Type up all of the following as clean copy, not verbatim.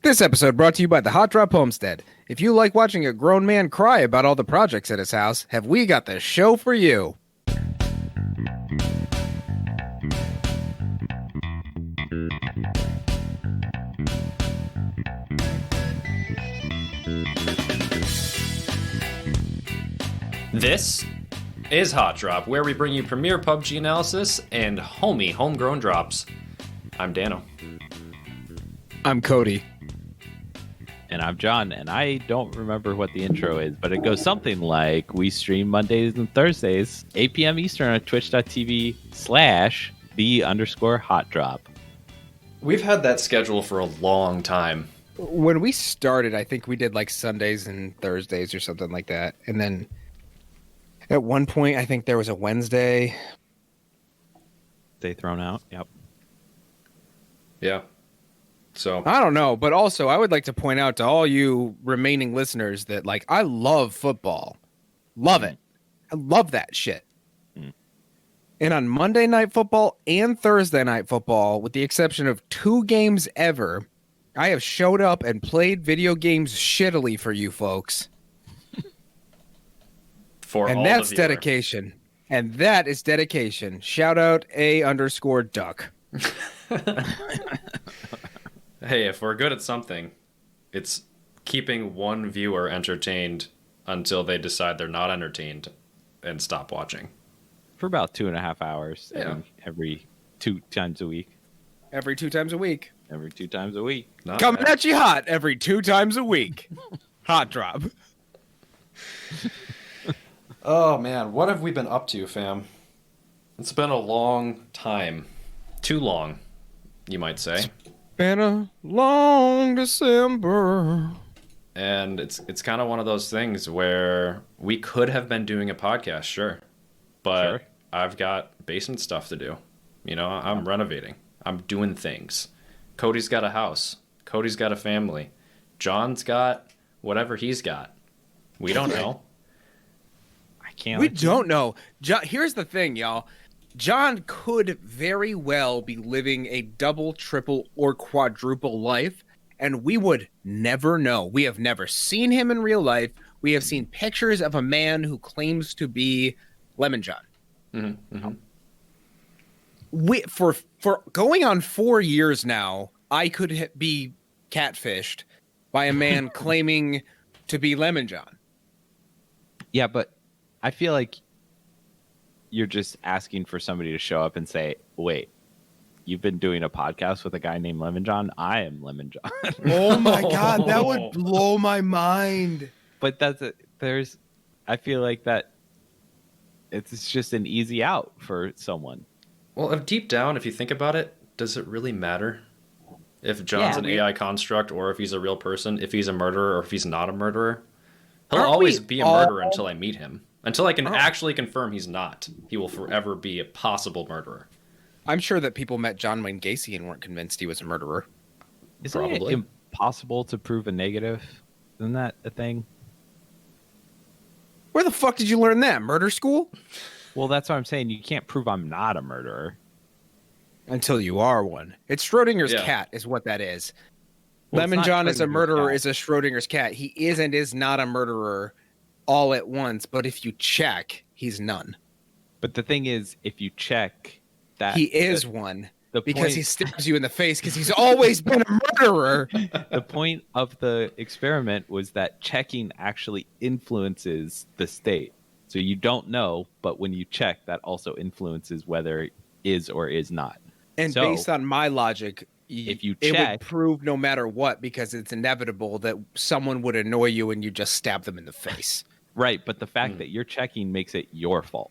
This episode brought to you by the Hot Drop Homestead. If you like watching a grown man cry about all the projects at his house, have we got the show for you. This is Hot Drop, where we bring you premier PUBG analysis and homey homegrown drops. I'm Dano. I'm Cody. And I'm John, and I don't remember what the intro is, but it goes something like, we stream Mondays and Thursdays, 8 p.m. Eastern on twitch.tv/the_HOTDROP. We've had that schedule for a long time. When we started, I think we did like Sundays and Thursdays or something like that. And then at one point, I think there was a Wednesday. They thrown out, yep. Yeah. So I don't know, but also I would like to point out to all you remaining listeners that, like, I love football. Love it. I love that shit. And on Monday Night Football and Thursday Night Football, with the exception of 2 games ever, I have showed up and played video games shittily for you folks. And that's dedication. And that is dedication. Shout out A_duck. Hey, if we're good at something, it's keeping one viewer entertained until they decide they're not entertained and stop watching. For about 2.5 hours, Yeah. every 2 times a week. Every 2 times a week. Every 2 times a week. Not Coming bad. at you hot every 2 times a week. Hot drop. Oh man, what have we been up to, fam? It's been a long time. Too long, you might say. Been a long December. And it's kind of one of those things where we could have been doing a podcast, sure. But Sure. I've got basement stuff to do. You know, I'm renovating. I'm doing things. Cody's got a house. Cody's got a family. John's got whatever he's got. We don't know. I can't. We don't know. Here's the thing, y'all. John could very well be living a double, triple, or quadruple life, and we would never know. We have never seen him in real life. We have seen pictures of a man who claims to be Lemon John. Mm-hmm, mm-hmm. For going on 4 years now, I could be catfished by a man claiming to be Lemon John. Yeah, but I feel like you're just asking for somebody to show up and say, wait, you've been doing a podcast with a guy named Lemon John? I am Lemon John. Oh my God, that would blow my mind. But I feel like that it's just an easy out for someone. Well, if deep down, if you think about it, does it really matter? If John's an AI construct or if he's a real person, if he's a murderer or if he's not a murderer? He'll Aren't always we be a all- murderer until I meet him. Until I can actually confirm he's not. He will forever be a possible murderer. I'm sure that people met John Wayne Gacy and weren't convinced he was a murderer. Isn't Probably. it impossible to prove a negative? Isn't that a thing? Where the fuck did you learn that? Murder school? Well, that's what I'm saying. You can't prove I'm not a murderer. Until you are one. It's Schrodinger's Yeah. cat is what that is. Well, it's Lemon not John is a Schrodinger's murderer cat. is a Schrodinger's cat. He is and is not a murderer all at once, but if you check, he's none. But the thing is, if you check that... He is one because point- he stabs you in the face because he's always been a murderer. The point of the experiment was that checking actually influences the state. So you don't know, but when you check, that also influences whether it is or is not. And So, based on my logic, if you it would check- prove no matter what because it's inevitable that someone would annoy you and you just stab them in the face. Right, but the fact that you're checking makes it your fault.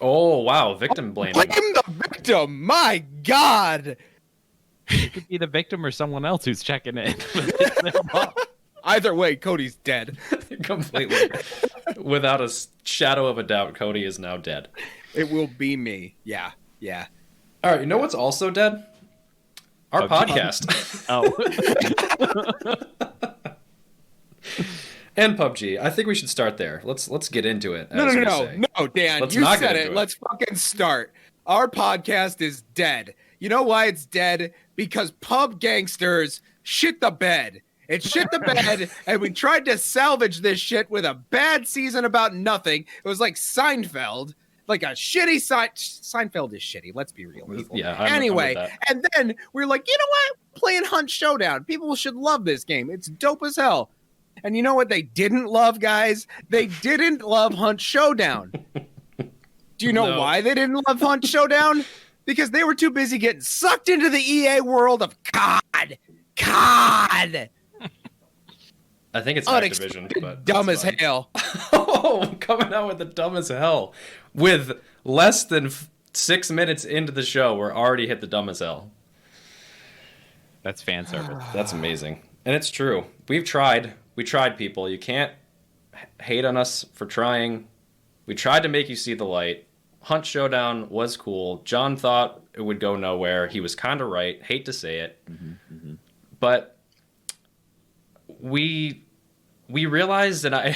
Oh, wow. Victim blaming. Blame the victim. My God. It could be the victim or someone else who's checking it. It's their fault. Either way, Cody's dead. Completely. Without a shadow of a doubt, Cody is now dead. It will be me. Yeah. Yeah. All right, you know what's also dead? Our PUBG. podcast. Oh. And PUBG. I think we should start there. Let's get into it. No, as no, we no, say. no, Dan, Let's you not said get it. into it. Let's fucking start. Our podcast is dead. You know why it's dead? Because pub gangsters shit the bed. It shit the bed, and we tried to salvage this shit with a bad season about nothing. It was like Seinfeld, like a shitty Seinfeld is shitty. Let's be real, people. Yeah. Anyway, and then we're like, you know what? Playing Hunt Showdown. People should love this game. It's dope as hell. And you know what they didn't love, guys? They didn't love Hunt Showdown. Do you know why they didn't love Hunt Showdown? Because they were too busy getting sucked into the EA world of COD. I think it's Activision, but dumb as hell. Oh, coming out with the dumb as hell. With less than 6 minutes into the show, we're already hit the dumb as hell. That's fan service. That's amazing. And it's true. We've tried. We tried, people. You can't hate on us for trying. We tried to make you see the light. Hunt Showdown was cool. John thought it would go nowhere. He was kind of right. Hate to say it. But we realized, and I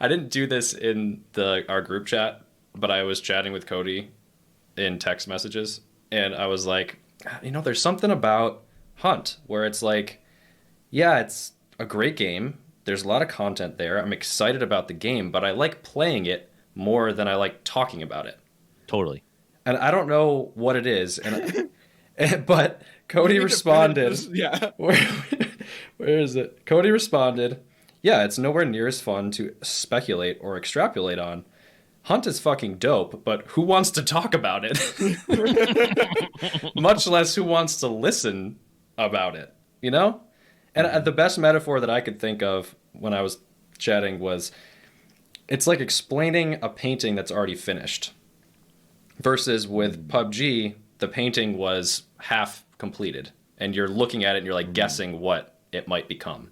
didn't do this in our group chat, but I was chatting with Cody in text messages, and I was like, there's something about Hunt where it's like, yeah, it's a great game. There's a lot of content there. I'm excited about the game, but I like playing it more than I like talking about it. Totally. And I don't know what it is. But Cody responded. Yeah. Where is it? Cody responded, yeah, it's nowhere near as fun to speculate or extrapolate on. Hunt is fucking dope, but who wants to talk about it? Much less who wants to listen about it, you know? And the best metaphor that I could think of when I was chatting was, it's like explaining a painting that's already finished. Versus with PUBG, the painting was half completed. And you're looking at it and you're like guessing what it might become.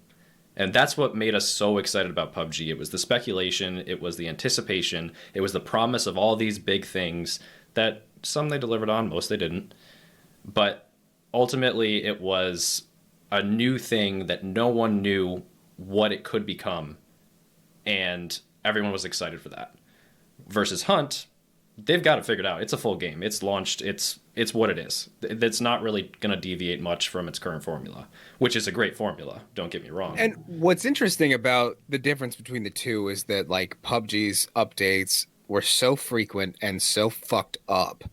And that's what made us so excited about PUBG. It was the speculation, it was the anticipation, it was the promise of all these big things that some they delivered on, most they didn't. But ultimately it was a new thing that no one knew what it could become. And everyone was excited for that. Versus Hunt, they've got it figured out. It's a full game. It's launched. It's what it is. It's not really going to deviate much from its current formula, which is a great formula. Don't get me wrong. And what's interesting about the difference between the two is that like PUBG's updates were so frequent and so fucked up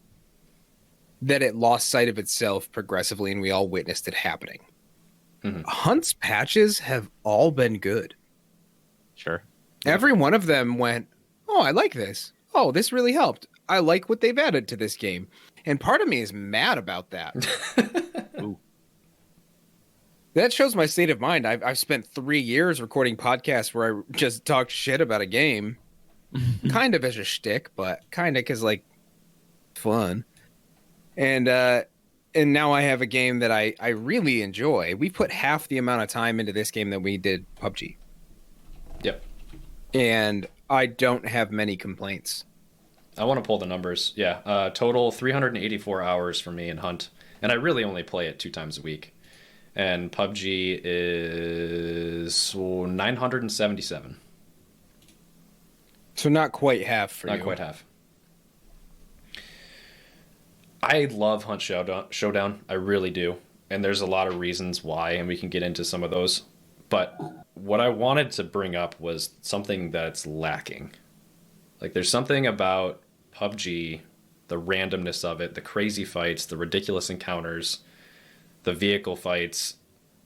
that it lost sight of itself progressively, and we all witnessed it happening. Hunt's patches have all been good. Sure. Every one of them went, oh, I like this. Oh, this really helped. I like what they've added to this game. And part of me is mad about that. Ooh. That shows my state of mind. I've spent 3 years recording podcasts where I just talk shit about a game. Kind of as a shtick, but kind of because, like, fun. And now I have a game that I really enjoy. We put half the amount of time into this game that we did PUBG. Yep. And I don't have many complaints. I want to pull the numbers. Yeah, total 384 hours for me in Hunt. And I really only play it 2 times a week. And PUBG is 977. So not quite half for you. Not quite half. I love Hunt Showdown. I really do. And there's a lot of reasons why, and we can get into some of those. But what I wanted to bring up was something that's lacking. Like, there's something about PUBG, the randomness of it, the crazy fights, the ridiculous encounters, the vehicle fights,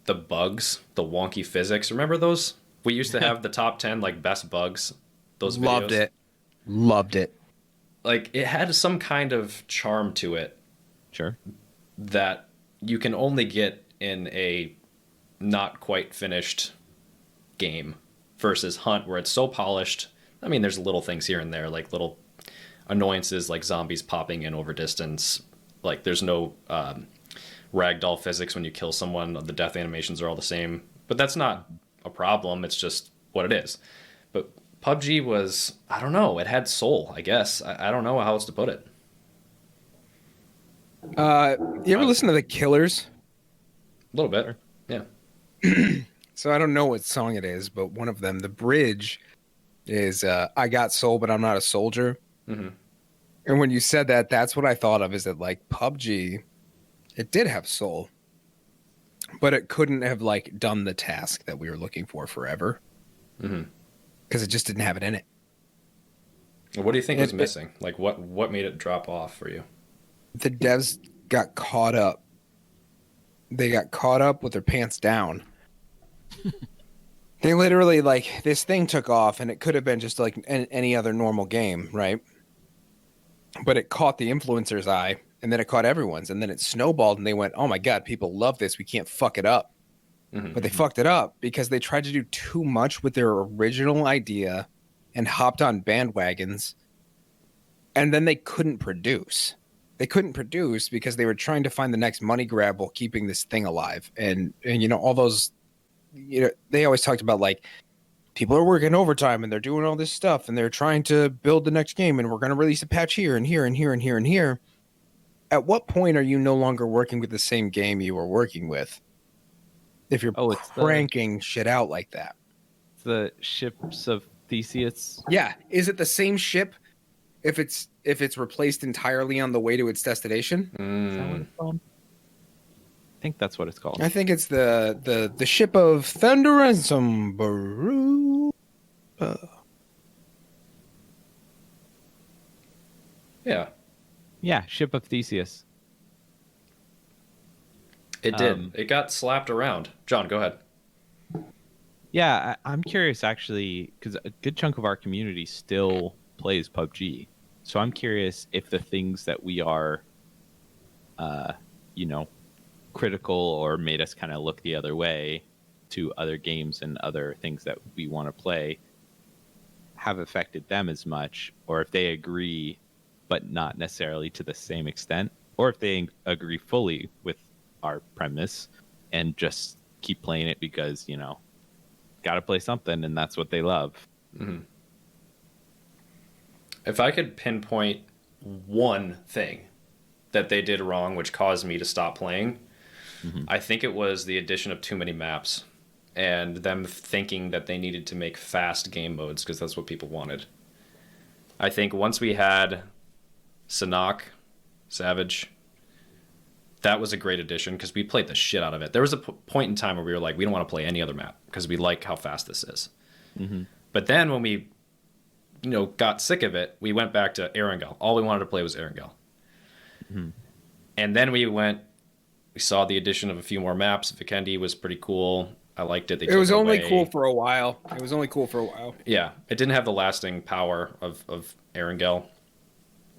the bugs, the wonky physics. Remember those? We used to have the top 10, like, best bugs. Those videos. Loved it. Like, it had some kind of charm to it. Sure. That you can only get in a not quite finished game versus Hunt, where it's so polished. I mean, there's little things here and there, like little annoyances, like zombies popping in over distance. Like, there's no ragdoll physics when you kill someone. The death animations are all the same. But that's not a problem. It's just what it is. But PUBG was, I don't know, it had soul, I guess. I don't know how else to put it. You ever listen to The Killers? A little bit, yeah. So I don't know what song it is, but one of them, the bridge is I got soul, but I'm not a soldier. Mm-hmm. And when you said that, that's what I thought of, is that like PUBG, it did have soul. but it couldn't have like done the task that we were looking for forever because it just didn't have it in it. What do you think was missing? Like what made it drop off for you? The devs got caught up. They got caught up with their pants down. They literally, like, this thing took off, and it could have been just like any other normal game, right? But it caught the influencer's eye, and then it caught everyone's, and then it snowballed, and they went, oh my God, people love this. We can't fuck it up. But they fucked it up because they tried to do too much with their original idea and hopped on bandwagons, and then they couldn't produce. They couldn't produce because they were trying to find the next money grab while keeping this thing alive. And you know, all those, you know, they always talked about like people are working overtime and they're doing all this stuff and they're trying to build the next game and we're going to release a patch here and here and here and here and here. At what point are you no longer working with the same game you were working with? If you're cranking shit out like that. The ships of Theseus. Yeah. Is it the same ship if it's replaced entirely on the way to its destination? Is that what it's called? I think that's what it's called. I think it's the ship of Thunder and some Baru. Yeah. Yeah, ship of Theseus. It did. It got slapped around. John, go ahead. Yeah, I'm curious actually, because a good chunk of our community still plays PUBG. So I'm curious if the things that we are, critical or made us kind of look the other way to other games and other things that we want to play have affected them as much, or if they agree, but not necessarily to the same extent, or if they agree fully with our premise and just keep playing it because, you know, got to play something and that's what they love. Mm-hmm. If I could pinpoint one thing that they did wrong which caused me to stop playing, I think it was the addition of too many maps and them thinking that they needed to make fast game modes because that's what people wanted. I think once we had Sanhok, Savage, that was a great addition because we played the shit out of it. There was a point in time where we were like, we don't want to play any other map because we like how fast this is. But then when we got sick of it, we went back to Erangel. All we wanted to play was Erangel. And then we saw the addition of a few more maps. Vikendi was pretty cool. I liked it. It was only cool for a while. Yeah, it didn't have the lasting power of Erangel.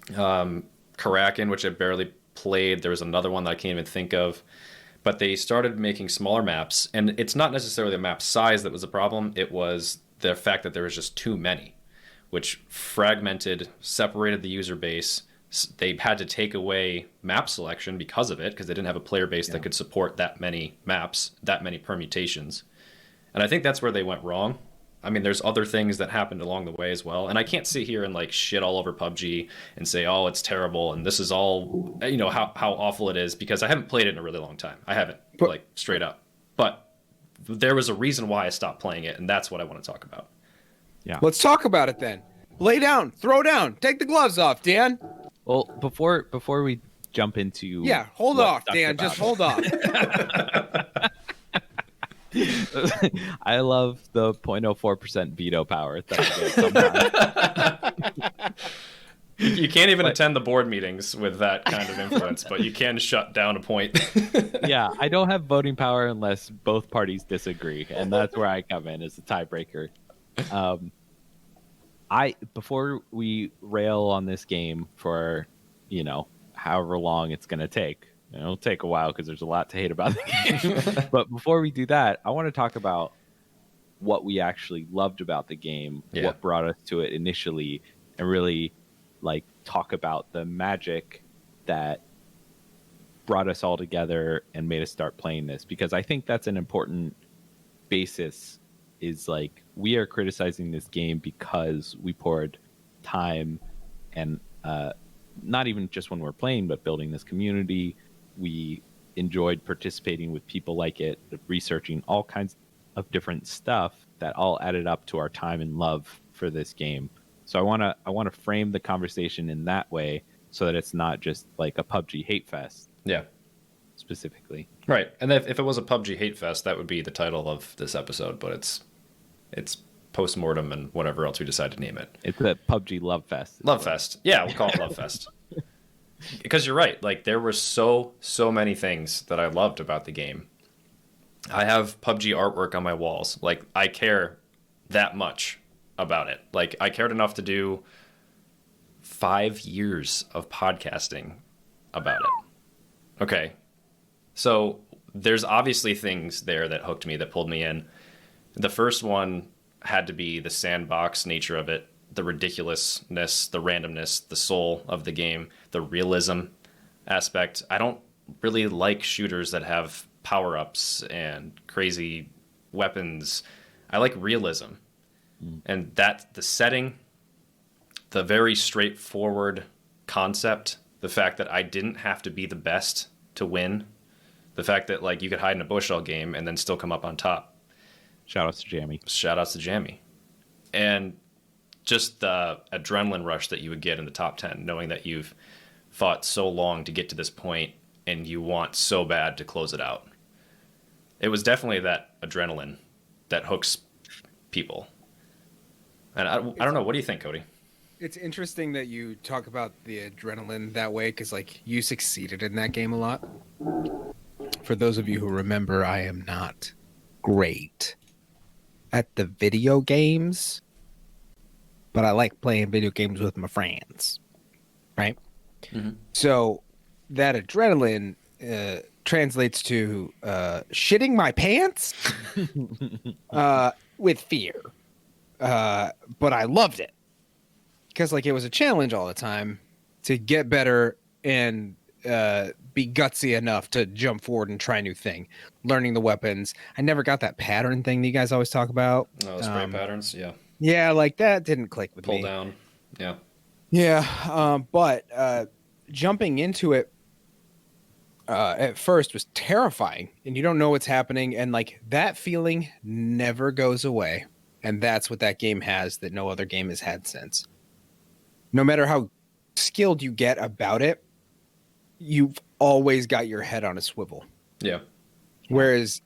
Karakin, which I barely played. There was another one that I can't even think of. But they started making smaller maps, and it's not necessarily the map size that was the problem. It was the fact that there was just too many, which separated the user base. They had to take away map selection because of it, because they didn't have a player base that could support that many maps, that many permutations. And I think that's where they went wrong. I mean, there's other things that happened along the way as well. And I can't sit here and like shit all over PUBG and say, oh, it's terrible and this is all, how awful it is, because I haven't played it in a really long time. I haven't, straight up. But there was a reason why I stopped playing it, and that's what I want to talk about. Yeah. Let's talk about it then. Lay down, throw down, take the gloves off, Dan. Well, before we jump into hold off, Dan. Just hold off. I love the 0.04% veto power that I get sometimes. You can't even attend the board meetings with that kind of influence, but you can shut down a point. Yeah, I don't have voting power unless both parties disagree, and that's where I come in as a tiebreaker. Before we rail on this game for, however long it's going to take, it'll take a while because there's a lot to hate about the game. But before we do that, I want to talk about what we actually loved about the game, what brought us to it initially, and really talk about the magic that brought us all together and made us start playing this, because I think that's an important basis. Is we are criticizing this game because we poured time and not even just when we're playing, but building this community. We enjoyed participating with people like it, researching all kinds of different stuff that all added up to our time and love for this game. So I want to frame the conversation in that way so that it's not just like a PUBG hate fest. Yeah. specifically. Right. And if it was a PUBG hate fest, that would be the title of this episode, but it's Post-Mortem and whatever else we decide to name it. It's a PUBG love fest. Love fest. Yeah, we'll call it love fest. Because you're right. Like, there were so many things that I loved about the game. I have PUBG artwork on my walls. Like, I care that much about it. Like, I cared enough to do 5 years of podcasting about it. Okay. So there's obviously things there that hooked me, that pulled me in. The first one had to be the sandbox nature of it, the ridiculousness, the randomness, the soul of the game, the realism aspect. I don't really like shooters that have power-ups and crazy weapons. I like realism. And that the setting, the very straightforward concept, the fact that I didn't have to be the best to win, the fact that like you could hide in a bush all game and then still come up on top. Shout outs to Jammy. Shout outs to Jammy. And just the adrenaline rush that you would get in the top 10, knowing that you've fought so long to get to this point and you want so bad to close it out. It was definitely that adrenaline that hooks people. And I don't know. What do you think, Cody? It's interesting that you talk about the adrenaline that way, because like you succeeded in that game a lot. For those of you who remember, I am not great at the video games, but I like playing video games with my friends, right? Mm-hmm. So that adrenaline translates to shitting my pants with fear. But I loved it because like it was a challenge all the time to get better and be gutsy enough to jump forward and try a new thing, learning the weapons. I never got that pattern thing that you guys always talk about. Oh, spray patterns. Yeah. Yeah. Like that didn't click with me. Pull down. Yeah. Yeah. But jumping into it at first was terrifying, and you don't know what's happening. And like that feeling never goes away. And that's what that game has that no other game has had since. No matter how skilled you get about it, you've always got your head on a swivel. Yeah. Whereas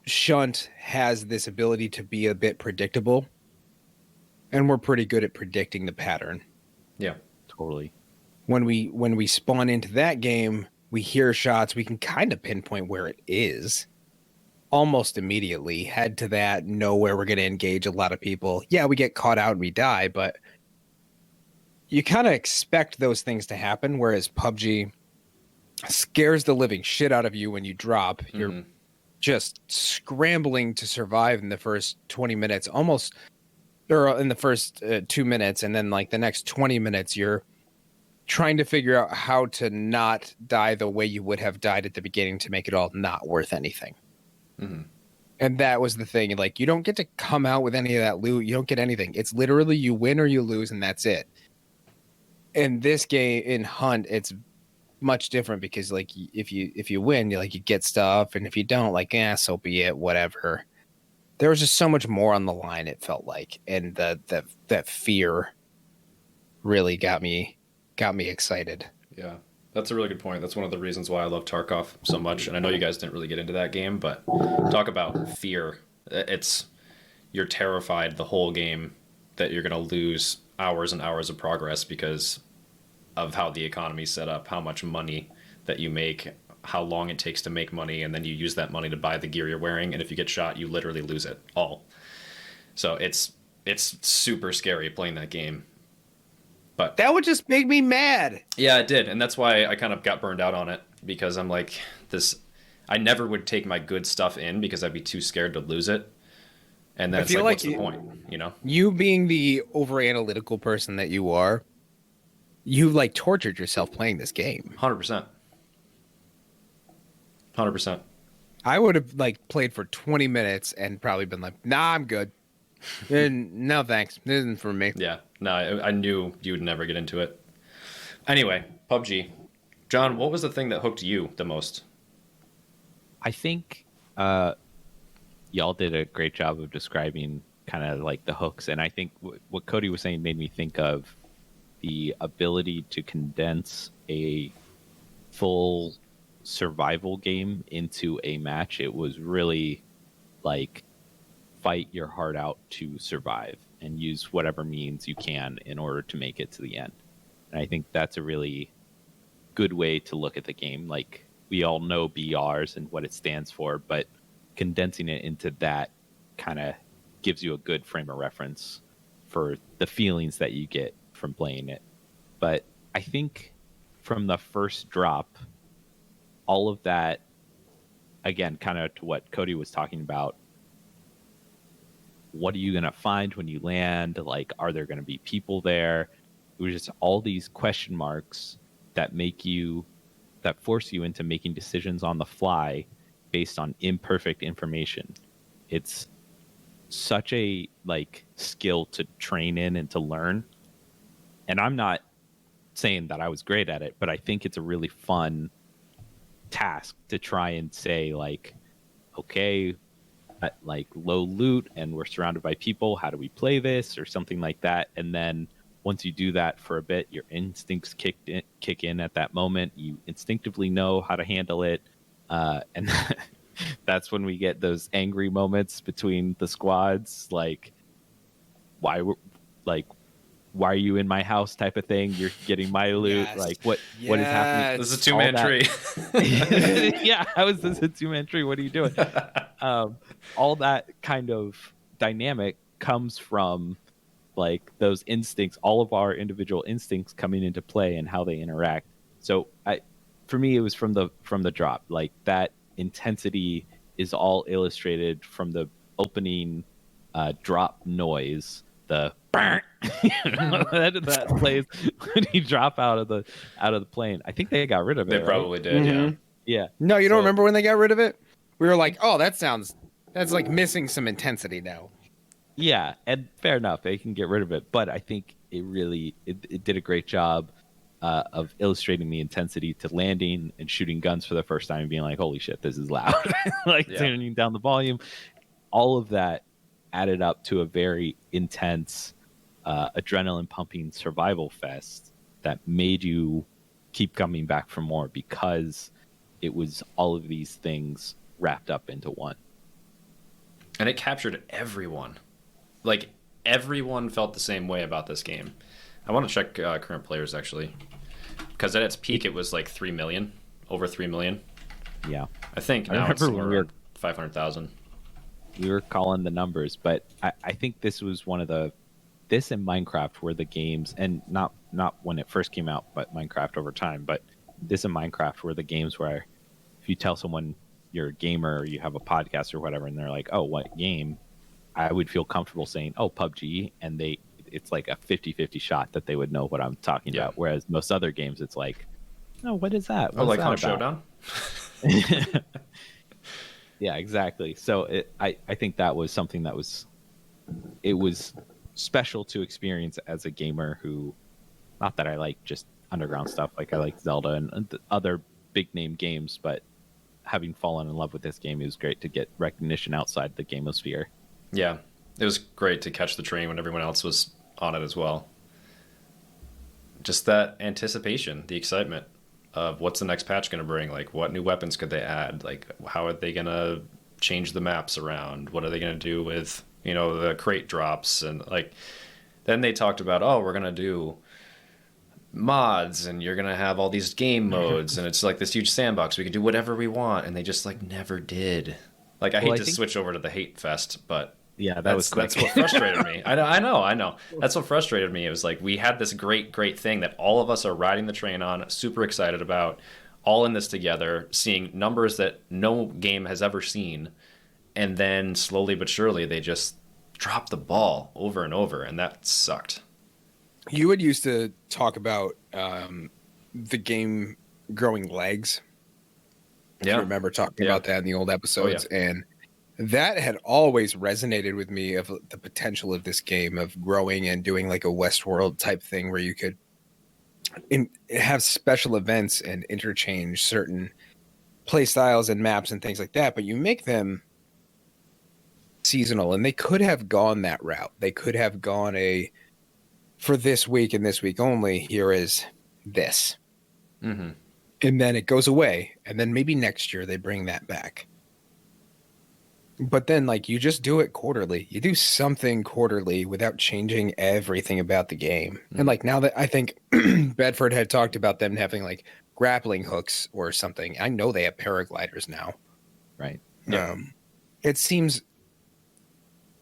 Shunt has this ability to be a bit predictable, and we're pretty good at predicting the pattern. Yeah, totally. When we spawn into that game, we hear shots, we can kind of pinpoint where it is almost immediately, head to that, know where we're going to engage a lot of people. Yeah, we get caught out and we die, but you kind of expect those things to happen, whereas PUBG scares the living shit out of you when you drop. Mm-hmm. You're just scrambling to survive in the first 20 minutes, almost, or in the first 2 minutes, and then like the next 20 minutes, you're trying to figure out how to not die the way you would have died at the beginning to make it all not worth anything. Mm-hmm. And that was the thing. Like, you don't get to come out with any of that loot. You don't get anything. It's literally you win or you lose, and that's it. In this game, in Hunt, it's much different because, like, if you win, you get stuff, and if you don't, like, so be it, whatever. There was just so much more on the line. It felt like, and that fear really got me excited. Yeah. That's a really good point. That's one of the reasons why I love Tarkov so much. And I know you guys didn't really get into that game, but talk about fear. You're terrified the whole game that you're going to lose hours and hours of progress because of how the economy's set up, how much money that you make, how long it takes to make money, and then you use that money to buy the gear you're wearing. And if you get shot, you literally lose it all. So it's super scary playing that game. But that would just make me mad. Yeah, it did. And that's why I kind of got burned out on it, because I'm like, I never would take my good stuff in because I'd be too scared to lose it. And then it's like, what's the point? You know? You being the over analytical person that you are, you like tortured yourself playing this game. 100%. 100%. I would have like played for 20 minutes and probably been like, nah, I'm good. And no, thanks. This isn't for me. Yeah. No, I knew you would never get into it. Anyway, PUBG. John, what was the thing that hooked you the most? I think y'all did a great job of describing kind of like the hooks. And I think what Cody was saying made me think of the ability to condense a full survival game into a match. It was really like fight your heart out to survive and use whatever means you can in order to make it to the end. And I think that's a really good way to look at the game. Like, we all know BRs and what it stands for, but condensing it into that kind of gives you a good frame of reference for the feelings that you get from playing it. But I think from the first drop, all of that, again, kind of to what Cody was talking about, what are you going to find when you land? Like, are there going to be people there? It was just all these question marks that force you into making decisions on the fly based on imperfect information. It's such a like skill to train in and to learn. And I'm not saying that I was great at it, but I think it's a really fun task to try and say, like, okay, at like low loot and we're surrounded by people, how do we play this, or something like that. And then once you do that for a bit, your instincts kick in at that moment. You instinctively know how to handle it, and that's when we get those angry moments between the squads, like why are you in my house type of thing? You're getting my loot. Yes. Like what is happening? This is a two-man tree. Yeah, how is this a two-man tree? What are you doing? All that kind of dynamic comes from like those instincts, all of our individual instincts coming into play and how they interact. So for me, it was from the drop. Like, that intensity is all illustrated from the opening drop noise, the that plays when you drop out of the plane. I think they got rid of it. They probably did. Mm-hmm. Yeah. No, you don't remember when they got rid of it? We were like, oh, that's like missing some intensity now. Yeah, and fair enough, they can get rid of it, but I think it did a great job of illustrating the intensity to landing and shooting guns for the first time and being like, holy shit, this is loud. Like, turning down the volume. All of that added up to a very intense, adrenaline pumping survival fest that made you keep coming back for more, because it was all of these things wrapped up into one. And it captured everyone. Like, everyone felt the same way about this game. I want to check current players, actually, because at its peak it was like 3 million, over 3 million. Yeah, I think now it's somewhere around 500,000. We were calling the numbers, but I think this was this and Minecraft were the games, and not when it first came out, but Minecraft over time. But this and Minecraft were the games where if you tell someone you're a gamer or you have a podcast or whatever, and they're like, oh, what game? I would feel comfortable saying, oh, Pubg, and it's like a 50-50 shot that they would know what I'm talking about. Whereas most other games, it's like, oh, what is that? What's like that Hunt about? Showdown? Yeah, exactly. So I think that was something that was special to experience as a gamer who, not that I like just underground stuff, like I like Zelda and other big name games, but having fallen in love with this game, it was great to get recognition outside the gamosphere. Yeah, it was great to catch the train when everyone else was on it as well. Just that anticipation, the excitement of what's the next patch going to bring, like what new weapons could they add, like how are they going to change the maps around, what are they going to do with, the crate drops, and like then they talked about, oh, we're going to do mods and you're going to have all these game modes and it's like this huge sandbox, we can do whatever we want, and they just like never did. Like, I hate to switch over to the hate fest, but yeah, that's what frustrated me. I know. That's what frustrated me. It was like we had this great thing that all of us are riding the train on, super excited about, all in this together, seeing numbers that no game has ever seen, and then slowly but surely they just dropped the ball over and over, and that sucked. You had used to talk about the game growing legs. Yeah. I remember talking about that in the old episodes, and that had always resonated with me, of the potential of this game of growing and doing like a Westworld type thing where you could have special events and interchange certain play styles and maps and things like that, but you make them seasonal, and they could have gone that route. They could have gone for this week and this week only, here is this. Mm-hmm. and then it goes away, and then maybe next year they bring that back. But then, like, you just do it quarterly. You do something quarterly without changing everything about the game. And like, now that I think Bedford had talked about them having like grappling hooks or something, I know they have paragliders now. Right. Yeah. It seems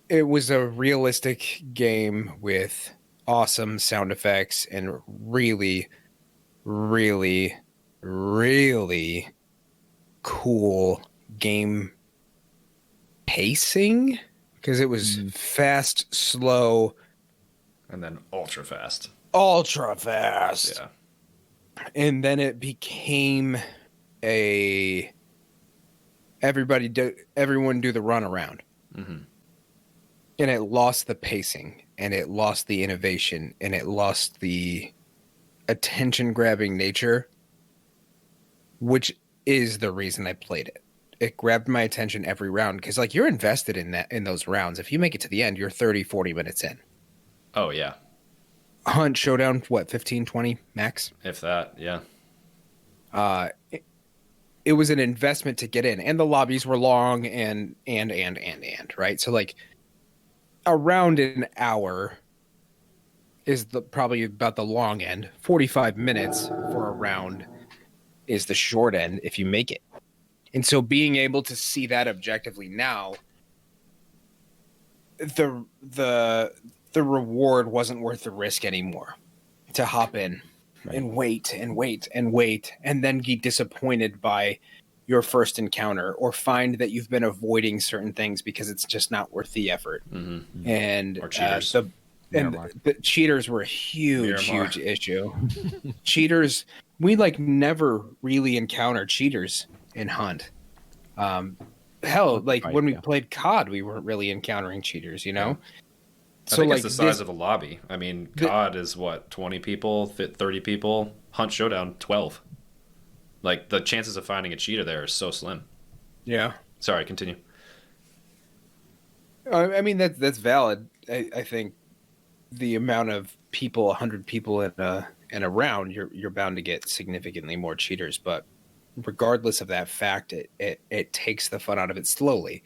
it was a realistic game with awesome sound effects and really, really, really cool game pacing, because it was fast, slow, And then ultra fast. ultra fast. Yeah. And then it became everyone do the run around. Mm-hmm. And it lost the pacing, and it lost the innovation, and it lost the attention grabbing nature, which is the reason I played it. It grabbed my attention every round, because like, you're invested in those rounds. If you make it to the end, you're 30, 40 minutes in. Oh, yeah. Hunt showdown, what, 15, 20 max? If that, yeah. It was an investment to get in, and the lobbies were long and right. So like, around an hour is probably about the long end. 45 minutes for a round is the short end if you make it. And so being able to see that objectively now, the reward wasn't worth the risk anymore to hop in and wait and wait and wait, and then be disappointed by your first encounter, or find that you've been avoiding certain things because it's just not worth the effort. Mm-hmm. And Or cheaters. the cheaters were a huge issue. Cheaters, we like never really encountered cheaters in Hunt. Hell, like when we played COD, we weren't really encountering cheaters, you know? I think it's the size of the lobby. I mean, COD is what, 20 people, 30 people? Hunt Showdown, 12. Like, the chances of finding a cheater there are so slim. Yeah. Sorry, continue. I mean, that's valid. I think the amount of people, 100 people in a round, you're bound to get significantly more cheaters. But regardless of that fact, it takes the fun out of it slowly.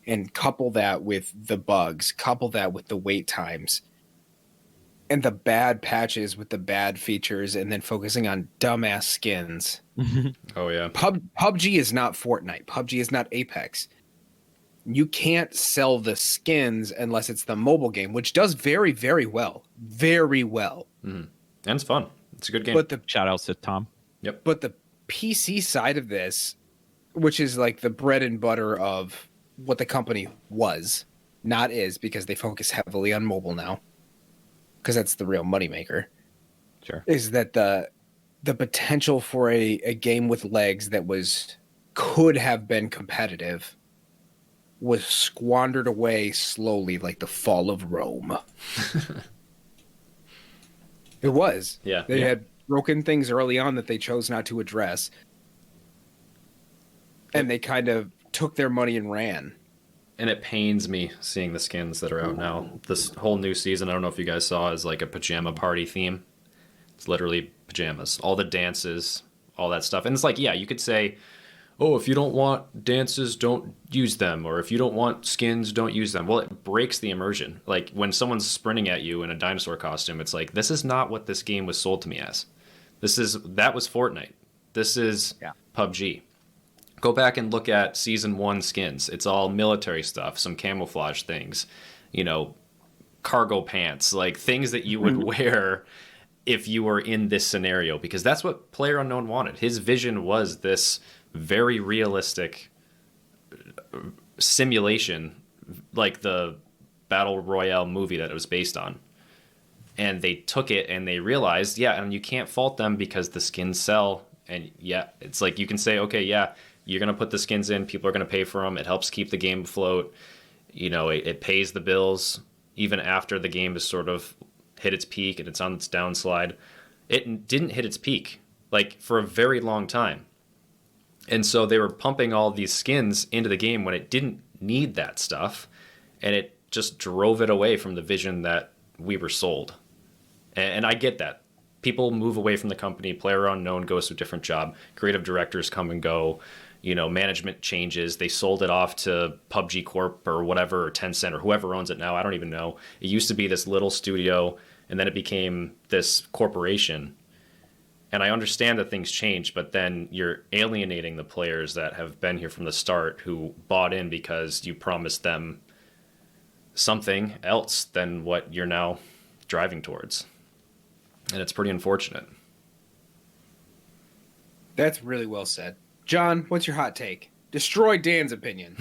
And couple that with the bugs, couple that with the wait times, and the bad patches with the bad features, and then focusing on dumbass skins. Oh, yeah. PUBG is not Fortnite. PUBG is not Apex. You can't sell the skins unless it's the mobile game, which does very, very well. Very well. Mm-hmm. And it's fun. It's a good game. But Shout outs to Tom. Yep. But the PC side of this, which is like the bread and butter of what the company was, not is, because they focus heavily on mobile now, because that's the real moneymaker. Sure. Is that the potential for a game with legs that could have been competitive was squandered away slowly, like the fall of Rome. It was. Yeah. They had broken things early on that they chose not to address, and they kind of took their money and ran. And it pains me seeing the skins that are out now. This whole new season, I don't know if you guys saw, is like a pajama party theme. It's literally pajamas. All the dances, all that stuff. And it's like, yeah, you could say, oh, if you don't want dances, don't use them. Or if you don't want skins, don't use them. Well, it breaks the immersion. Like when someone's sprinting at you in a dinosaur costume, it's like, this is not what this game was sold to me as. That was Fortnite. This is PUBG. Go back and look at Season 1 skins. It's all military stuff, some camouflage things, cargo pants, like things that you would wear if you were in this scenario, because that's what PlayerUnknown wanted. His vision was this very realistic simulation, like the Battle Royale movie that it was based on. And they took it and they realized, and you can't fault them because the skins sell. And it's like you can say, okay, you're going to put the skins in, people are going to pay for them. It helps keep the game afloat. It pays the bills even after the game has sort of hit its peak and it's on its downslide. It didn't hit its peak, like, for a very long time. And so they were pumping all these skins into the game when it didn't need that stuff. And it just drove it away from the vision that we were sold. And I get that. people move away from the company, player unknown goes to a different job, creative directors come and go, management changes. They sold it off to PUBG Corp or whatever, or Tencent or whoever owns it now. I don't even know. It used to be this little studio, and then it became this corporation. And I understand that things change, but then you're alienating the players that have been here from the start, who bought in because you promised them something else than what you're now driving towards. And it's pretty unfortunate. That's really well said. John, what's your hot take? Destroy Dan's opinion.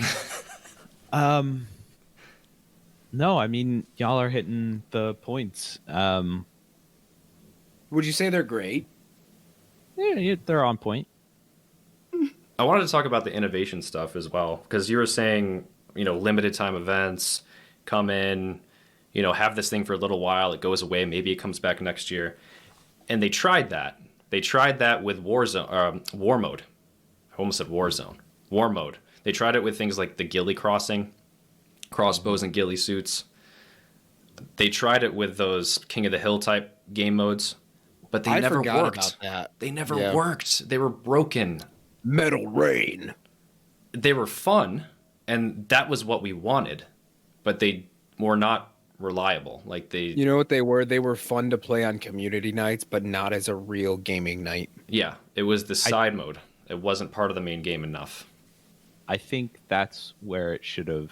No, I mean, y'all are hitting the points. Would you say they're great? Yeah, they're on point. I wanted to talk about the innovation stuff as well, because you were saying, limited time events come in, have this thing for a little while, it goes away, maybe it comes back next year. And they tried that. They tried that with War Mode. I almost said Warzone. War Mode. They tried it with things like the ghillie crossing, crossbows and ghillie suits. They tried it with those King of the Hill type game modes, but they never worked. About that. They never worked. They were broken. Metal Rain. They were fun, and that was what we wanted, but they were not reliable. You know what they were? They were fun to play on community nights, but not as a real gaming night. Yeah, it was the side mode. It wasn't part of the main game enough. I think that's where it should have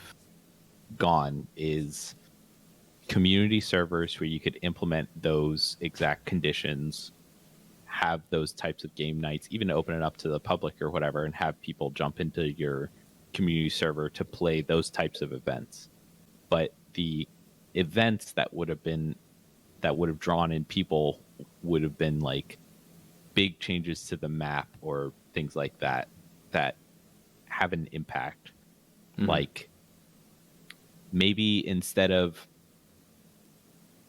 gone, is community servers where you could implement those exact conditions, have those types of game nights, even open it up to the public or whatever, and have people jump into your community server to play those types of events. But the events that would have drawn in people would have been like big changes to the map or things like that have an impact. Mm-hmm. Like, maybe instead of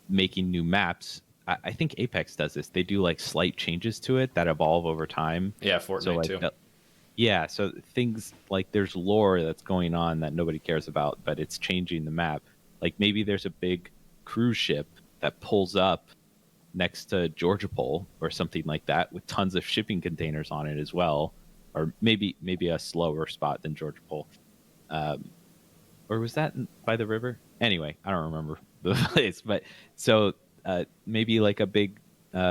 making new maps, I think Apex does this. They do like slight changes to it that evolve over time. Yeah, Fortnite too. Yeah, so things like there's lore that's going on that nobody cares about, but it's changing the map. Like maybe there's a big cruise ship that pulls up next to Georgia Pole or something like that with tons of shipping containers on it as well, or maybe a slower spot than Georgia Pole. Or was that by the river? Anyway, I don't remember the place, but so maybe like a big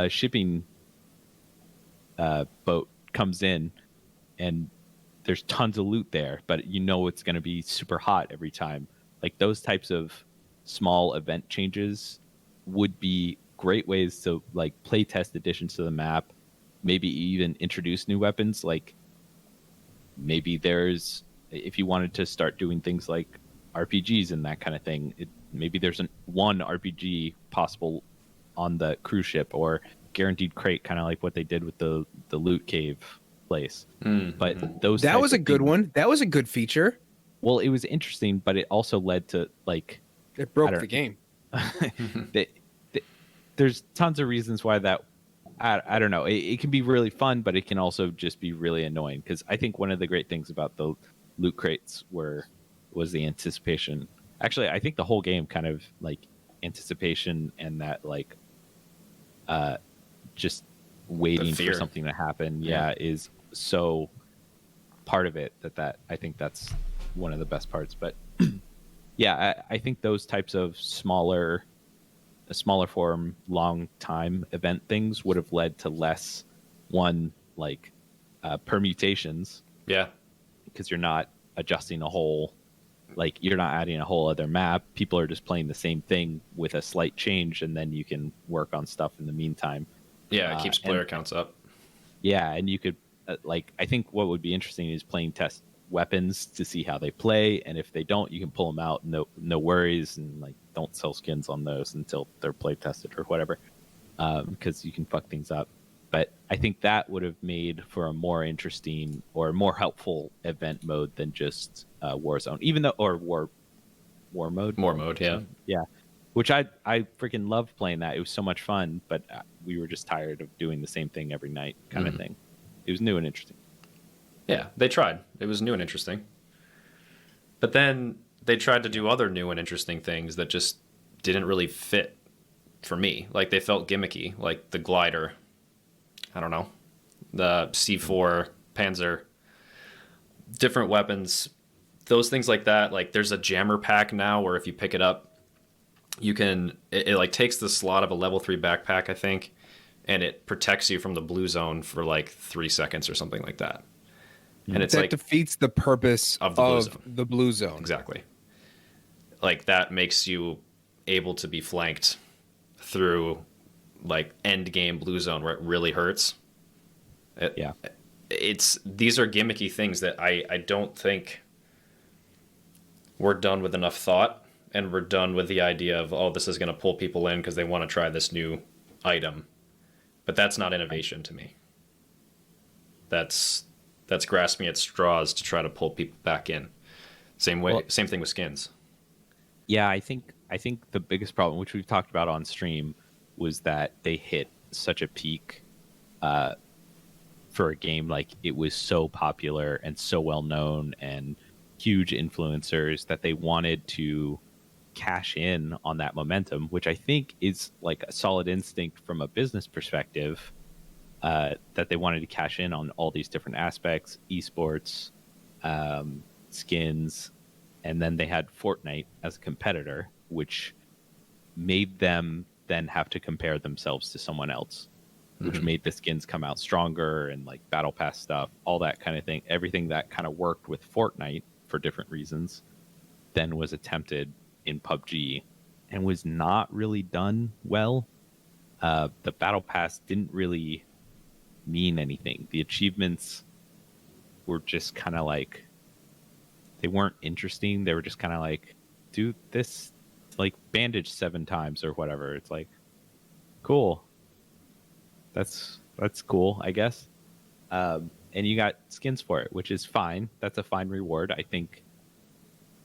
shipping boat comes in and there's tons of loot there, but it's going to be super hot every time. Like those types of small event changes would be great ways to like play test additions to the map, maybe even introduce new weapons. Like maybe if you wanted to start doing things like RPGs and that kind of thing, maybe there's one RPG possible on the cruise ship, or guaranteed crate, kind of like what they did with the loot cave place. But that was a good one. That was a good feature. Well, it was interesting, but it also led to like it broke the game. There's tons of reasons why that. I don't know. It can be really fun, but it can also just be really annoying, because I think one of the great things about the loot crates was the anticipation. Actually, I think the whole game kind of like anticipation and that like just waiting for something to happen. Yeah, is so part of it that I think that's one of the best parts. But yeah, I think those types of smaller form, long time event things would have led to less permutations. Yeah, because you're not adjusting you're not adding a whole other map. People are just playing the same thing with a slight change, and then you can work on stuff in the meantime. Yeah, it keeps player counts up. Yeah, and you could I think what would be interesting is playing test weapons to see how they play, and if they don't, you can pull them out. No worries, and like don't sell skins on those until they're play tested or whatever, because you can fuck things up. But I think that would have made for a more interesting or more helpful event mode than just Warzone, War mode. More mode, yeah. Yeah, which I freaking loved playing that. It was so much fun, but we were just tired of doing the same thing every night kind of thing. It was new and interesting. Yeah, they tried. It was new and interesting. But then they tried to do other new and interesting things that just didn't really fit for me. Like they felt gimmicky, like the glider. I don't know, the C4 Panzer, different weapons, those things like that. Like there's a jammer pack now where if you pick it up, you can it like takes the slot of a level 3 backpack, I think, and it protects you from the blue zone for like 3 seconds or something like that. And it's that like defeats the purpose of the blue zone. Exactly. Like that makes you able to be flanked through like end game blue zone where it really hurts. These are gimmicky things that I don't think we're done with enough thought, and we're done with the idea of, oh, this is going to pull people in because they want to try this new item. But that's not innovation to me. That's grasping at straws to try to pull people back in. Same thing with skins. Yeah, I think the biggest problem, which we've talked about on stream, was that they hit such a peak for a game. Like it was so popular and so well known and huge influencers that they wanted to cash in on that momentum, which I think is like a solid instinct from a business perspective, that they wanted to cash in on all these different aspects, esports, skins, and then they had Fortnite as a competitor, which made them then have to compare themselves to someone else, which made the skins come out stronger and like battle pass stuff, all that kind of thing. Everything that kind of worked with Fortnite for different reasons then was attempted in PUBG and was not really done well. The battle pass didn't really mean anything. The achievements were just kind of like, they weren't interesting. They were just kind of like, do this, like bandage 7 times or whatever. It's like, cool. That's cool, I guess. And you got skins for it, which is fine. That's a fine reward. I think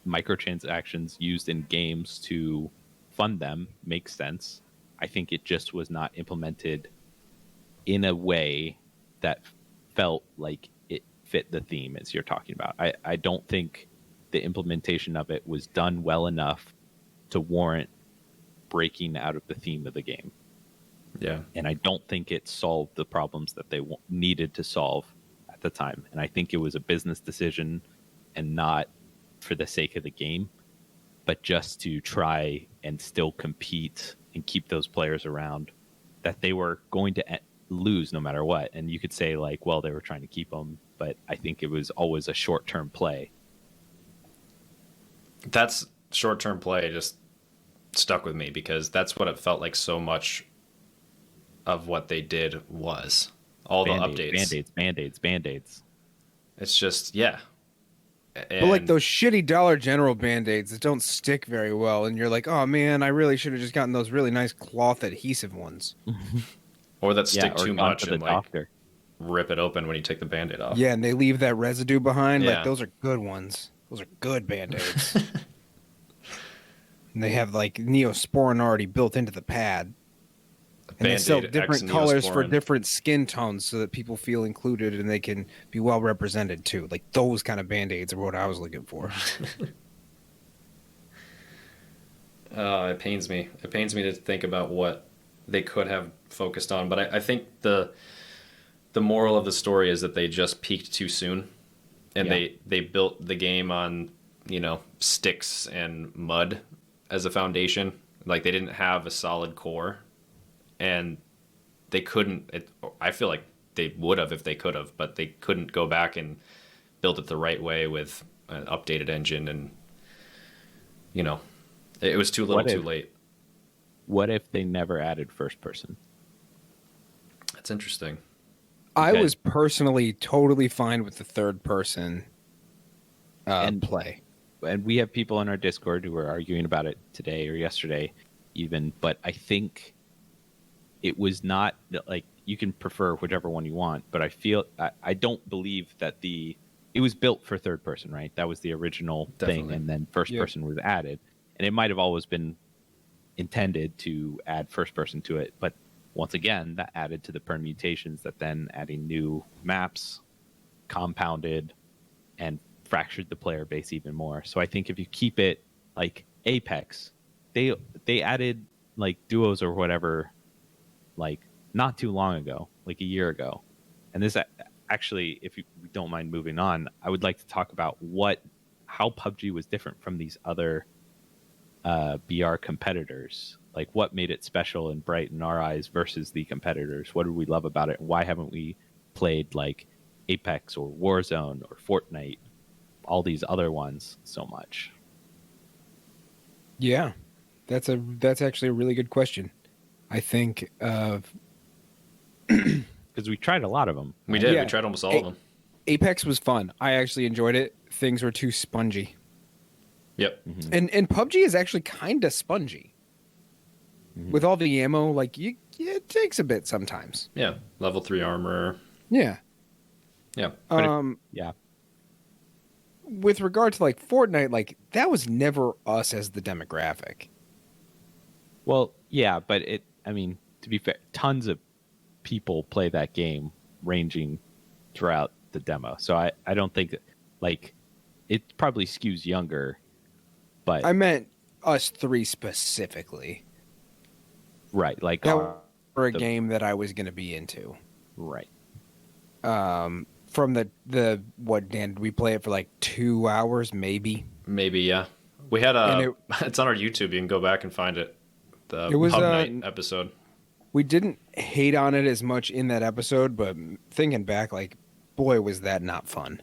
microtransactions used in games to fund them makes sense. I think it just was not implemented in a way that felt like it fit the theme as you're talking about. I don't think the implementation of it was done well enough to warrant breaking out of the theme of the game. Yeah. And I don't think it solved the problems that they needed to solve at the time. And I think it was a business decision and not for the sake of the game, but just to try and still compete and keep those players around that they were going to lose no matter what. And you could say like, well, they were trying to keep them, but I think it was always a short-term play. That's short-term play just stuck with me because that's what it felt like so much of what they did was. All the updates. Band-Aids. It's just, yeah. But like those shitty Dollar General Band-Aids that don't stick very well, and you're like, oh man, I really should have just gotten those really nice cloth adhesive ones. Or that stick too much and like doctor. Rip it open when you take the Band-Aid off. Yeah, and they leave that residue behind. Yeah. Like those are good ones. Those are good Band-Aids. And they have like Neosporin already built into the pad. And they sell different colors for different skin tones so that people feel included and they can be well represented too. Like those kind of Band-Aids are what I was looking for. It pains me. It pains me to think about what they could have focused on. But I think the moral of the story is that they just peaked too soon. And they built the game on, sticks and mud as a foundation. Like they didn't have a solid core. And they couldn't. I feel like they would have if they could have, but they couldn't go back and build it the right way with an updated engine, and it was too little, too late. What if they never added first person? That's interesting. I was personally totally fine with the third person play, and we have people on our Discord who were arguing about it today or yesterday, even. But I think it was not like you can prefer whichever one you want, but I don't believe that it was built for third person, right? That was the original thing, and then first person was added, and it might have always been intended to add first person to it, but once again, that added to the permutations that then adding new maps compounded and fractured the player base even more. So I think if you keep it like Apex, they added like duos or whatever, like not too long ago, like a year ago. And this actually, if you don't mind moving on, I would like to talk about how PUBG was different from these other BR competitors. Like what made it special and bright in our eyes versus the competitors? What did we love about it? Why haven't we played like Apex or Warzone or Fortnite, all these other ones so much? Yeah, that's actually a really good question. I think Because we tried a lot of them. We did. Yeah. We tried almost all of them. Apex was fun. I actually enjoyed it. Things were too spongy. Yep. And PUBG is actually kind of spongy. With all the ammo, like it takes a bit sometimes. Yeah. Level 3 armor. Yeah. Yeah. Yeah. With regard to like Fortnite, like that was never us as the demographic. Well, yeah, but to be fair, tons of people play that game ranging throughout the demo. So I don't think like it probably skews younger, but I meant us three specifically. right, like That for a game that I was going to be into. right. From the what, Dan, did we play it for like 2 hours maybe? Maybe, yeah. We had it's on our YouTube. You can go back and find it. The It was, Pub Night episode. We didn't hate on it as much in that episode, but thinking back, like, boy, was that not fun.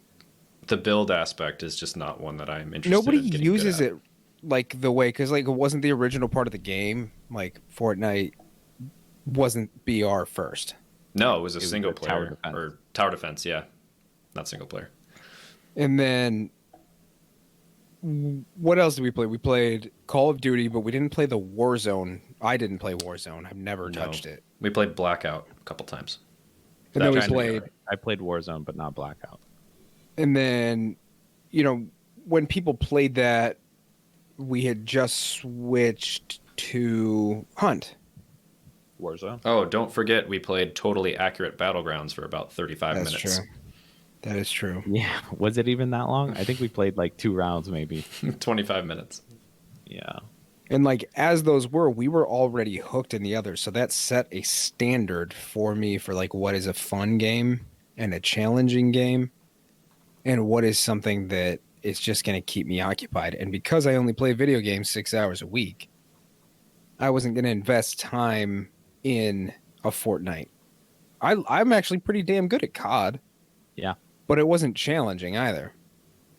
The build aspect is just not one that I'm interested Nobody in getting uses good at. it like the way, because like it wasn't the original part of the game. Like Fortnite wasn't BR first. No, it was a single tower player defense. or tower defense. Yeah, not single player. And then what else did we play? We played Call of Duty, but we didn't play the Warzone. I didn't play Warzone. I've never touched it. We played Blackout a couple times. And then we That kind of played, I played Warzone, but not Blackout. and then, you know, when people played that, we had just switched to Hunt. Warzone. Oh, don't forget we played Totally Accurate Battlegrounds for about 35 That's minutes. true. That is true. Yeah, was it even that long? I think we played like 2 rounds, maybe. 25 minutes. Yeah. And like as those were, we were already hooked in the others, so that set a standard for me for like what is a fun game and a challenging game, and what is something that is just going to keep me occupied. And because I only play video games 6 hours a week, I wasn't going to invest time in a Fortnite. I'm actually pretty damn good at COD. Yeah. But it wasn't challenging either.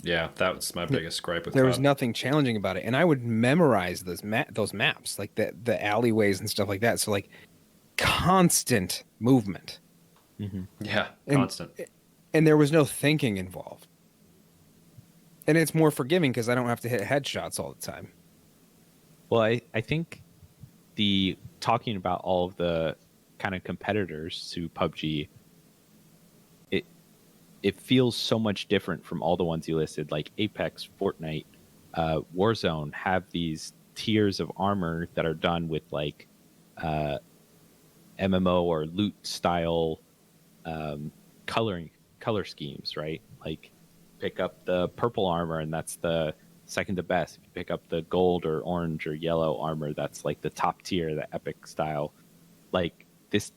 Yeah, that was my biggest gripe with There was COD. nothing challenging about it, and I would memorize those maps, like the alleyways and stuff like that. So like constant movement, Yeah, constant. and there was no thinking involved. And it's more forgiving because I don't have to hit headshots all the time. Well, I think the talking about all of the kind of competitors to PUBG, it feels so much different from all the ones you listed, like Apex, Fortnite, Warzone have these tiers of armor that are done with like MMO or loot style color schemes, right? Like pick up the purple armor and that's the second to best. If you pick up the gold or orange or yellow armor, that's like the top tier, the epic style. Like this,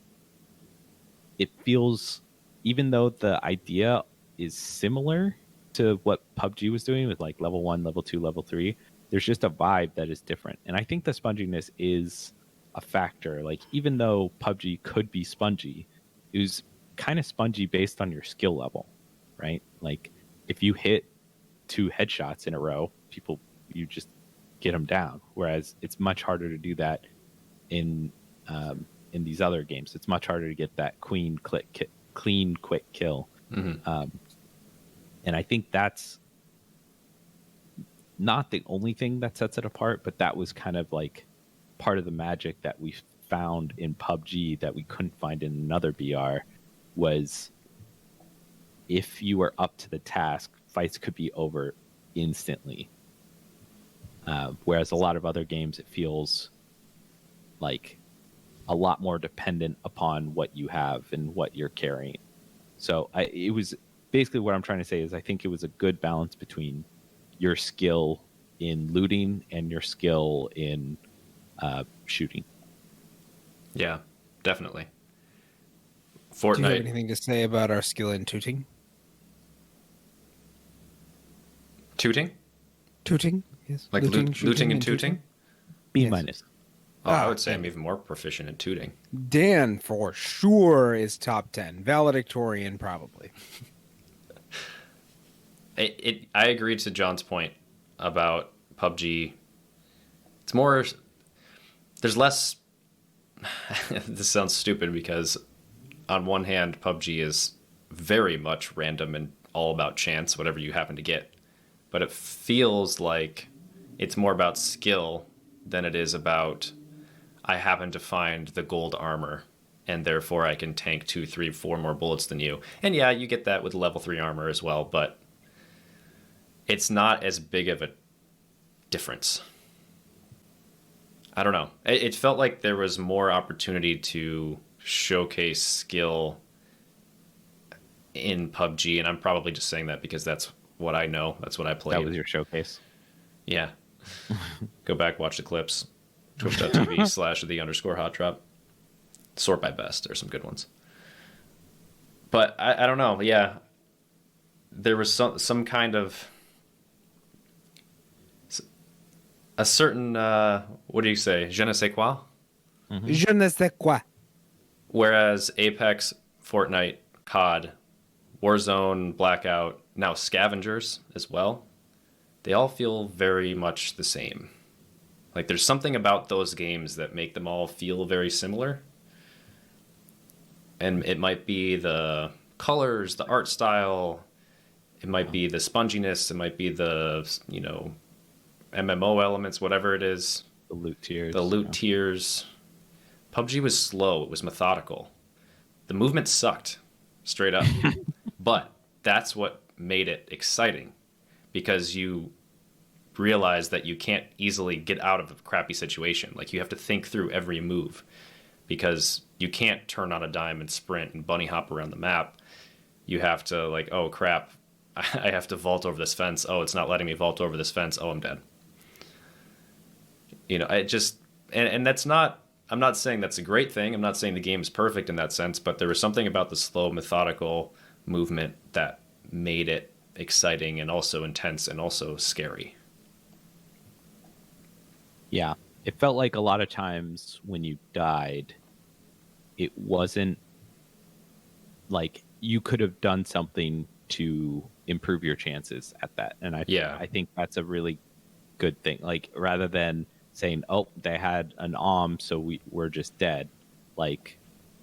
it feels, even though the idea is similar to what PUBG was doing with like level 1, level 2, level 3, there's just a vibe that is different. And I think the sponginess is a factor. Like even though PUBG could be spongy, it was kind of spongy based on your skill level, right? Like if you hit 2 headshots in a row, you just get them down. Whereas it's much harder to do that in these other games. It's much harder to get that clean, quick kill. And I think that's not the only thing that sets it apart, but that was kind of like part of the magic that we found in PUBG that we couldn't find in another BR was if you were up to the task, fights could be over instantly. Whereas a lot of other games, it feels like a lot more dependent upon what you have and what you're carrying. So it was basically what I'm trying to say is I think it was a good balance between your skill in looting and your skill in shooting. Yeah, definitely. Do you have Fortnite. anything to say about our skill in tooting? Tooting? Tooting? Yes. Like Looting, looting shooting, and tooting? B Yes. minus. Oh, I Ah, would say I'm thank you. even more proficient in tooting. Dan for sure is top 10. Valedictorian probably. I agree to John's point about PUBG. It's more, there's less. This sounds stupid because on one hand, PUBG is very much random and all about chance, whatever you happen to get. But it feels like it's more about skill than it is about I happen to find the gold armor and therefore I can tank 2, 3, 4 more bullets than you. And yeah, you get that with level 3 armor as well, but it's not as big of a difference. I don't know. It felt like there was more opportunity to showcase skill in PUBG, and I'm probably just saying that because that's what I know. That's what I played. That was your showcase. Yeah. Go back, watch the clips. Twitch.tv/the_HOTDROP. Sort by best. There's some good ones. But I don't know. Yeah. There was some kind of a certain what do you say? Je ne sais quoi? Je ne sais quoi. Whereas Apex, Fortnite, COD, Warzone, Blackout, now Scavengers as well, they all feel very much the same. Like there's something about those games that make them all feel very similar. And it might be the colors, the art style, it might be the sponginess, it might be the, MMO elements, whatever it is. The loot tiers. The loot tiers. PUBG was slow, it was methodical. The movement sucked, straight up. But that's what made it exciting, because you realize that you can't easily get out of a crappy situation. Like you have to think through every move, because you can't turn on a dime and sprint and bunny hop around the map. You have to oh crap, I have to vault over this fence. Oh, it's not letting me vault over this fence. Oh, I'm dead. I just, and that's not, I'm not saying that's a great thing. I'm not saying the game is perfect in that sense, but there was something about the slow, methodical movement that made it exciting and also intense and also scary. Yeah. It felt like a lot of times when you died, it wasn't like you could have done something to improve your chances at that. And I think that's a really good thing. Like rather than saying, oh, they had an so we're just dead. Like,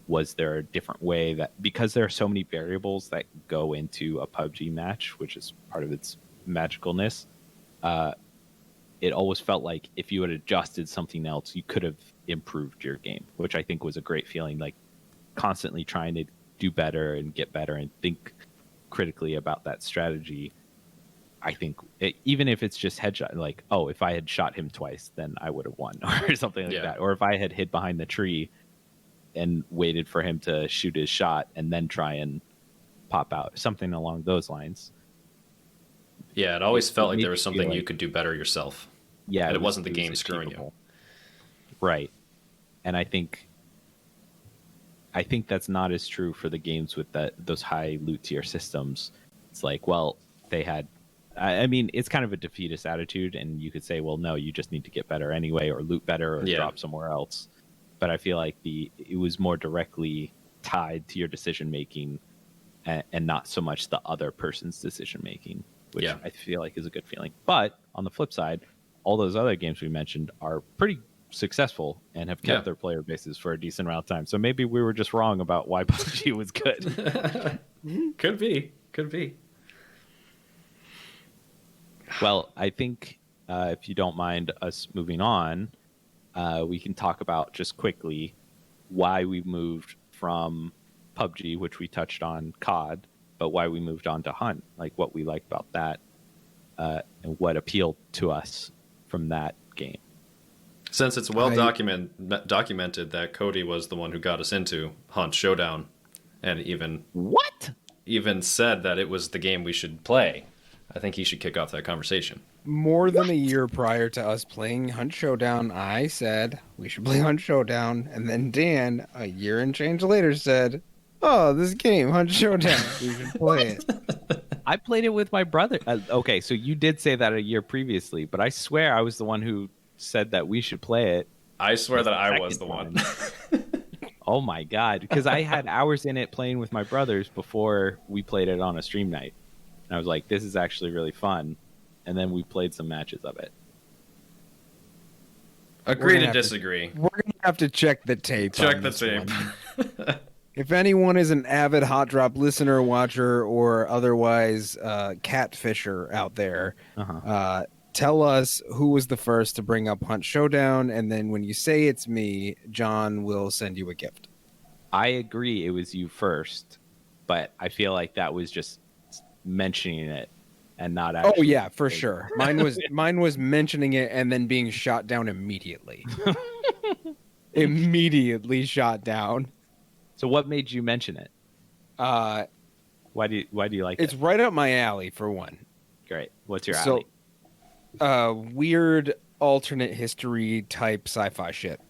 was there a different way that, because there are so many variables that go into a PUBG match, which is part of its magicalness, it always felt like if you had adjusted something else, you could have improved your game, which I think was a great feeling, like constantly trying to do better and get better and think critically about that strategy. I think even if it's just headshot, like, oh, if I had shot him twice, then I would have won, or something like that. Or if I had hid behind the tree and waited for him to shoot his shot and then try and pop out, something along those lines. Yeah, it always felt like there was something you could do better yourself. Yeah, and it wasn't the game screwing you. Right. And I think that's not as true for the games with those high loot tier systems. It's like, well, they had, I mean, it's kind of a defeatist attitude, and you could say, well, no, you just need to get better anyway, or loot better, or drop somewhere else. But I feel like it was more directly tied to your decision making, and not so much the other person's decision making, which I feel like is a good feeling. But on the flip side, all those other games we mentioned are pretty successful and have kept their player bases for a decent amount of time. So maybe we were just wrong about why PUBG was good. Could be. Well, I think if you don't mind us moving on, we can talk about just quickly why we moved from PUBG, which we touched on COD, but why we moved on to Hunt, like what we liked about that, and what appealed to us from that game. Since it's well documented that Cody was the one who got us into Hunt Showdown, and even said that it was the game we should play, I think he should kick off that conversation. more than a year prior to us playing Hunt Showdown, I said we should play Hunt Showdown, and then Dan, a year and change later, said, "Oh, this game, Hunt Showdown, we should play it." I played it with my brother. Okay, so you did say that a year previously, but I swear I was the one who said that we should play it. I swear that I was the one. Oh my god, because I had hours in it playing with my brothers before we played it on a stream night. And I was like, this is actually really fun. And then we played some matches of it. Agree to disagree. We're going to have to check the tape. Check the tape. If anyone is an avid Hot Drop listener, watcher, or otherwise catfisher out there, tell us who was the first to bring up Hunt Showdown, and then when you say it's me, John will send you a gift. I agree it was you first, but I feel like that was just mentioning it and not actually. Oh yeah, for sure. Mine was mentioning it and then being shot down immediately. Immediately shot down. So what made you mention it? Why do you like it? It's right up my alley for one. Great. What's your alley? Weird alternate history type sci-fi shit.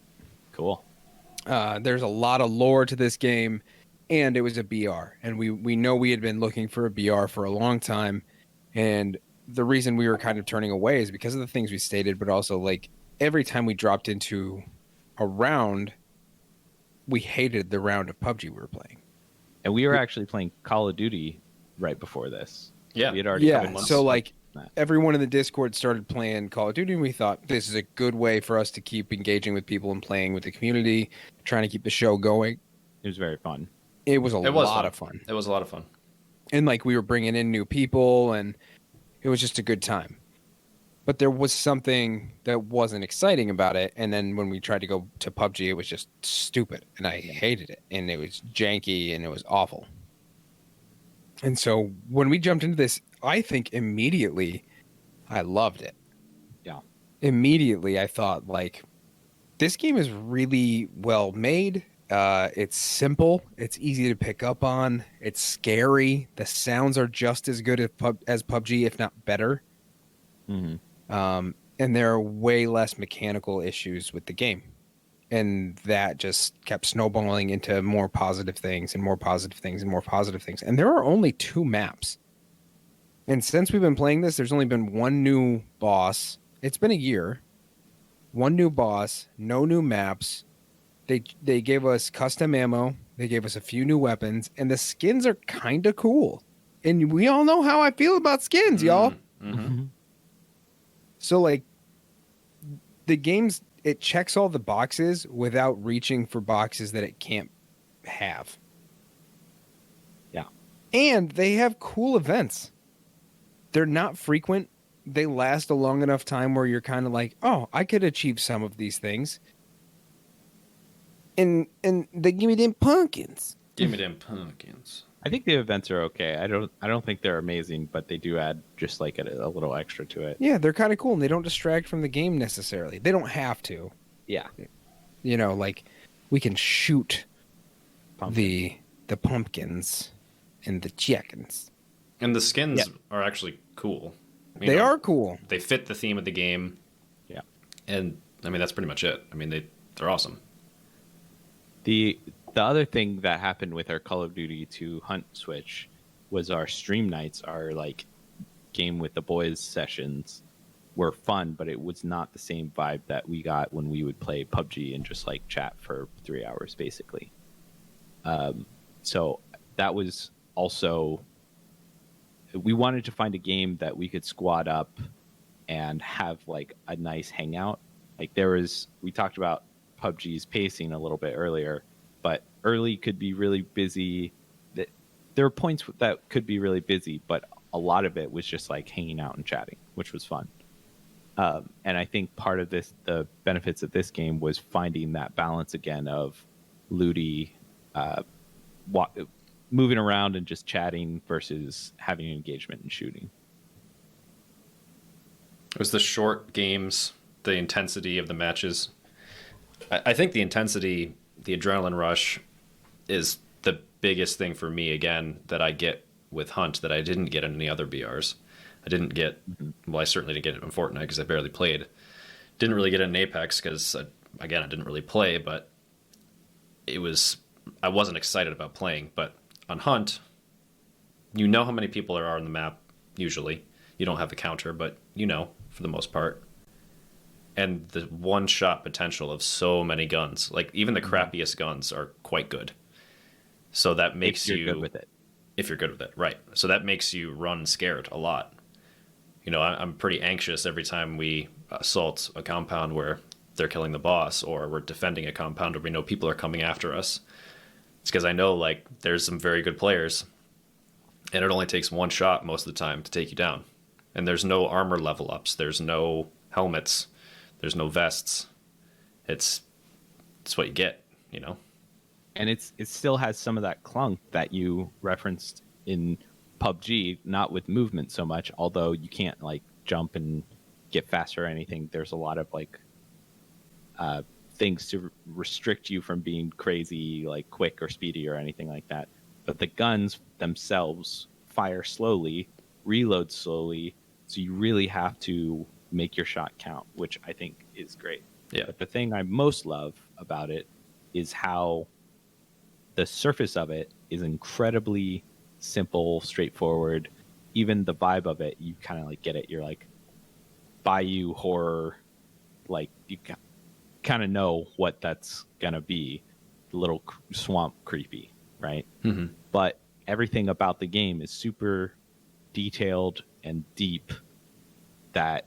Cool. There's a lot of lore to this game, and it was a BR. And we know we had been looking for a BR for a long time, and the reason we were kind of turning away is because of the things we stated, but also like every time we dropped into a round, we hated the round of PUBG we were playing. And we were actually playing Call of Duty right before this. Yeah. We had already so like everyone in the Discord started playing Call of Duty, and we thought this is a good way for us to keep engaging with people and playing with the community, trying to keep the show going. It was very fun. It was a lot of fun. It was a lot of fun. And like we were bringing in new people, and it was just a good time. But there was something that wasn't exciting about it. And then when we tried to go to PUBG, it was just stupid, and I hated it. And it was janky, and it was awful. And so when we jumped into this, I think immediately I loved it. Yeah. Immediately I thought, like, this game is really well made. It's simple. It's easy to pick up on. It's scary. The sounds are just as good as PUBG, if not better. Mm-hmm. And there are way less mechanical issues with the game. And that just kept snowballing into more positive things and more positive things and more positive things. And there are only 2 maps. And since we've been playing this, there's only been one new boss. It's been a year. One new boss, no new maps. They gave us custom ammo. They gave us a few new weapons. And the skins are kind of cool. And we all know how I feel about skins, y'all. Mm-hmm. So, like, the game's... It checks all the boxes without reaching for boxes that it can't have. Yeah. And they have cool events. They're not frequent. They last a long enough time where you're kind of like, oh, I could achieve some of these things. And they give me them pumpkins. Give me them pumpkins. I think the events are okay. I don't think they're amazing, but they do add just like a little extra to it. Yeah, they're kind of cool, and they don't distract from the game necessarily. They don't have to. Yeah. You know, like, we can shoot Pumpkin. the pumpkins and the chickens. And the skins are actually cool. They are cool. They fit the theme of the game. Yeah. And, I mean, that's pretty much it. I mean, they're awesome. The other thing that happened with our Call of Duty 2 Hunt switch was our stream nights, our like game with the boys sessions were fun, but it was not the same vibe that we got when we would play PUBG and just like chat for 3 hours basically. So that was also, we wanted to find a game that we could squad up and have like a nice hangout. Like we talked about PUBG's pacing a little bit earlier, but early could be really busy. There are points that could be really busy, but a lot of it was just like hanging out and chatting, which was fun. And I think part of the benefits of this game was finding that balance again of looty, moving around and just chatting versus having engagement and shooting. It was the short games, the intensity of the matches. I think the intensity, the adrenaline rush is the biggest thing for me, again, that I get with Hunt that I didn't get in any other BRs. I didn't get, well, I certainly didn't get it in Fortnite because I barely played. Didn't really get it in Apex because, again, I didn't really play, but I wasn't excited about playing. But on Hunt, you know how many people there are on the map, usually. You don't have the counter, but for the most part. And the one-shot potential of so many guns, like even the crappiest guns are quite good. So that makes if you're good with it. If you're good with it, right. So that makes you run scared a lot. I'm pretty anxious every time we assault a compound where they're killing the boss, or we're defending a compound where we know people are coming after us. It's because I know, like, there's some very good players, and it only takes one shot most of the time to take you down. And there's no armor level ups. There's no helmets. There's no vests. It's what you get, And it still has some of that clunk that you referenced in PUBG, not with movement so much, although you can't like jump and get faster or anything. There's a lot of like things to restrict you from being crazy, like quick or speedy or anything like that. But the guns themselves fire slowly, reload slowly, so you really have to make your shot count, which I think is great. Yeah. But the thing I most love about it is how the surface of it is incredibly simple, straightforward. Even the vibe of it, you kind of like get it. You're like bayou horror, like you kind of know what that's gonna be. A little swamp creepy, right? Mm-hmm. But everything about the game is super detailed and deep. That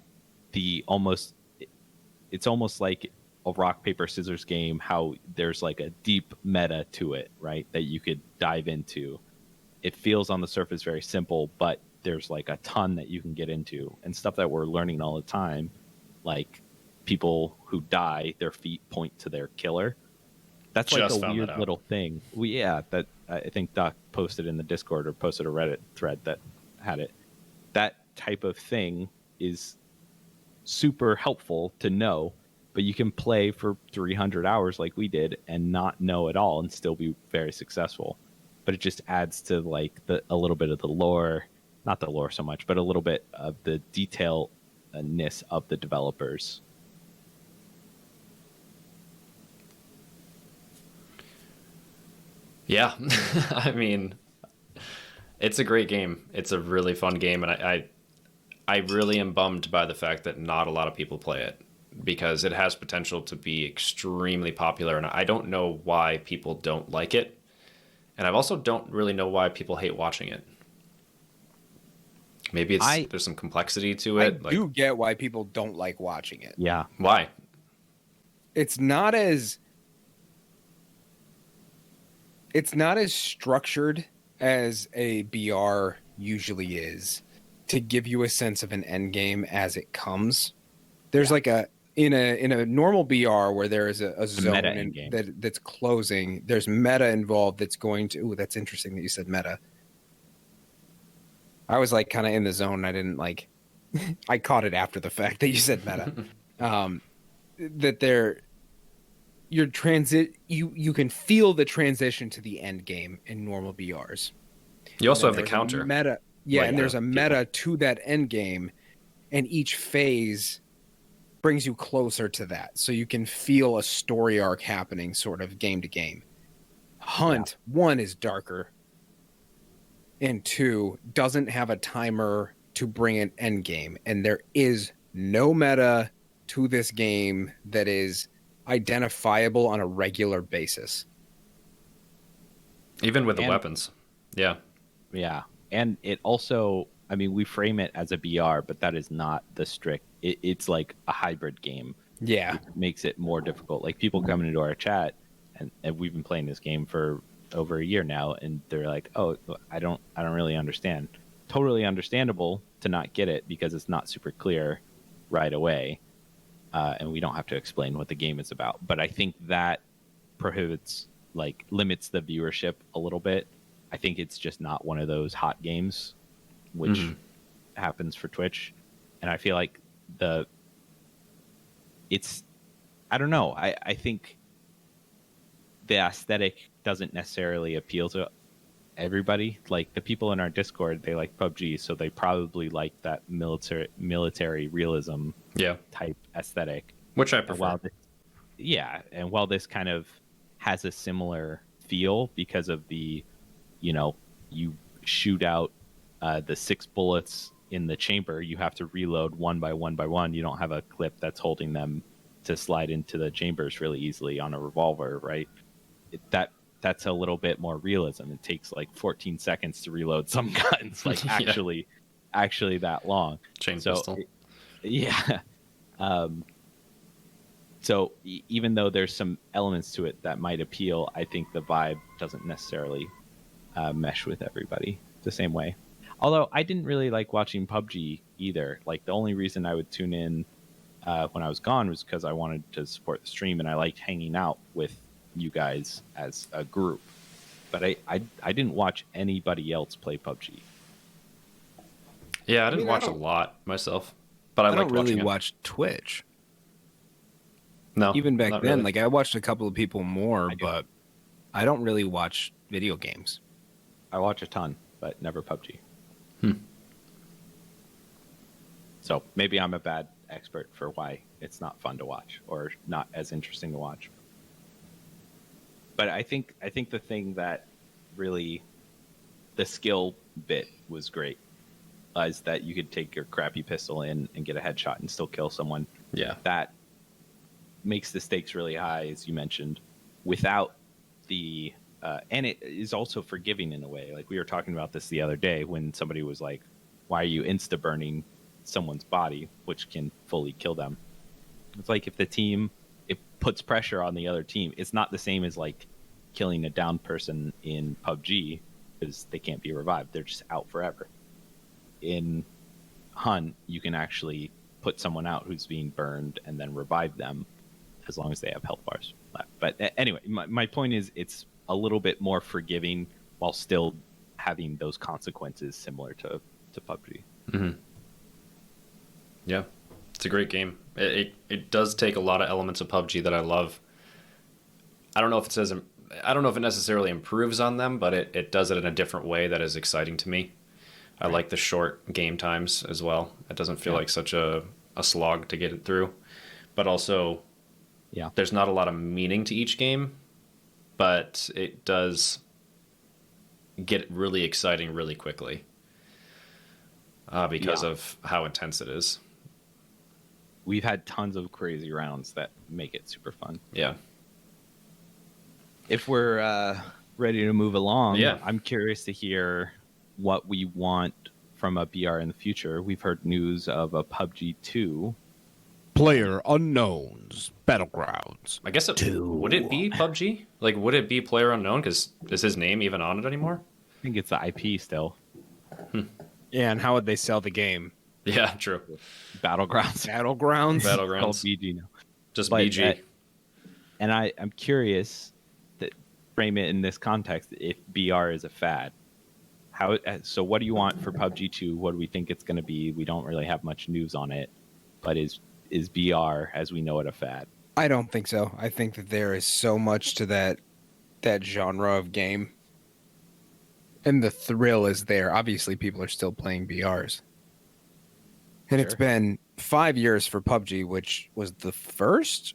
it's almost like a rock paper scissors game, how there's like a deep meta to it, right, that you could dive into. It feels on the surface very simple, but there's like a ton that you can get into, and stuff that we're learning all the time, like people who die, their feet point to their killer. That's like a weird little thing. That I think Doc posted in the Discord or posted a Reddit thread that had it. That type of thing is super helpful to know, but you can play for 300 hours like we did and not know at all and still be very successful. But it just adds to like a little bit of the lore, not the lore so much, but a little bit of the detailness of the developers. Yeah. I mean, it's a great game. It's a really fun game, and I really am bummed by the fact that not a lot of people play it, because it has potential to be extremely popular, and I don't know why people don't like it. And I also don't really know why people hate watching it. Maybe there's some complexity to it. I do get why people don't like watching it. Yeah. Why? It's not as structured as a BR usually is to give you a sense of an end game as it comes. There's like in a normal BR where there is a zone that's closing, there's meta involved that's going to. Ooh, that's interesting that you said meta. I was like kind of in the zone. I didn't like. I caught it after the fact that you said meta. That you can feel the transition to the end game in normal BRs. You also have the counter meta. Yeah, and there's a meta to that end game, and each phase brings you closer to that. So you can feel a story arc happening sort of game to game. Hunt, 1 is darker, and 2 doesn't have a timer to bring an end game. And there is no meta to this game that is identifiable on a regular basis. Even with the weapons. Yeah. Yeah. And it also, I mean, we frame it as a BR, but that is not the strict. It's like a hybrid game. Yeah. It makes it more difficult. Like people coming into our chat, and we've been playing this game for over a year now, and they're like, "Oh, I don't really understand." Totally understandable to not get it because it's not super clear right away, and we don't have to explain what the game is about. But I think that limits the viewership a little bit. I think it's just not one of those hot games, which happens for Twitch. And I feel like I don't know. I think the aesthetic doesn't necessarily appeal to everybody. Like the people in our Discord, they like PUBG, so they probably like that military realism Yeah, type aesthetic. which I And prefer. and while this kind of has a similar feel because of the, you shoot out the 6 bullets in the chamber, you have to reload one by one by one. You don't have a clip that's holding them to slide into the chambers really easily on a revolver, right? That's a little bit more realism. It takes like 14 seconds to reload some guns, like Yeah. actually that long. Chain So, pistol. Yeah. So even though there's some elements to it that might appeal, I think the vibe doesn't necessarily mesh with everybody the same way. Although I didn't really like watching PUBG either. Like the only reason I would tune in when I was gone was because I wanted to support the stream, and I liked hanging out with you guys as a group. But I didn't watch anybody else play PUBG. Yeah, I didn't watch a don't- lot myself, but I I liked don't really watching it. watch Twitch. No, Even back not then, really. like I watched a couple of people more, I do. but I don't really watch video games. I watch a ton, but never PUBG. Hmm. So maybe I'm a bad expert for why it's not fun to watch or not as interesting to watch. But I think the thing that really the skill bit was great is that you could take your crappy pistol in and get a headshot and still kill someone. Yeah, That makes the stakes really high, as you mentioned, without the and it is also forgiving in a way. Like we were talking about this the other day when somebody was like, "Why are you insta burning someone's body?" which can fully kill them. It's like if the team it puts pressure on the other team. It's not the same as like killing a down person in PUBG because they can't be revived. They're just out forever. In Hunt, you can actually put someone out who's being burned and then revive them as long as they have health bars left. But anyway, my point is it's a little bit more forgiving while still having those consequences similar to PUBG. Mm-hmm. Yeah, it's a great game. It does take a lot of elements of PUBG that I love. I don't know if it necessarily improves on them, but it does it in a different way that is exciting to me. I like the short game times as well. It doesn't feel like such a slog to get it through. But also, Yeah. there's not a lot of meaning to each game, but it does get really exciting really quickly because of how intense it is. We've had tons of crazy rounds that make it super fun. Yeah. If we're ready to move along, Yeah. I'm curious to hear what we want from a BR in the future. We've heard news of a PUBG 2. Player Unknowns Battlegrounds. I guess would it be PUBG? Like, would it be Player Unknown? Because is his name even on it anymore? I think it's the IP still. Yeah, and how would they sell the game? Yeah, true. Battlegrounds. Battlegrounds? Called Battlegrounds. BG now. Just But, BG. And I'm curious to frame it in this context if BR is a fad. So what do you want for PUBG 2? What do we think it's going to be? We don't really have much news on it, but is BR as we know it a fad? I don't think so. I think that there is so much to that genre of game. And the thrill is there. Obviously, people are still playing BRs. And it's Sure. been 5 years for PUBG, which was the first?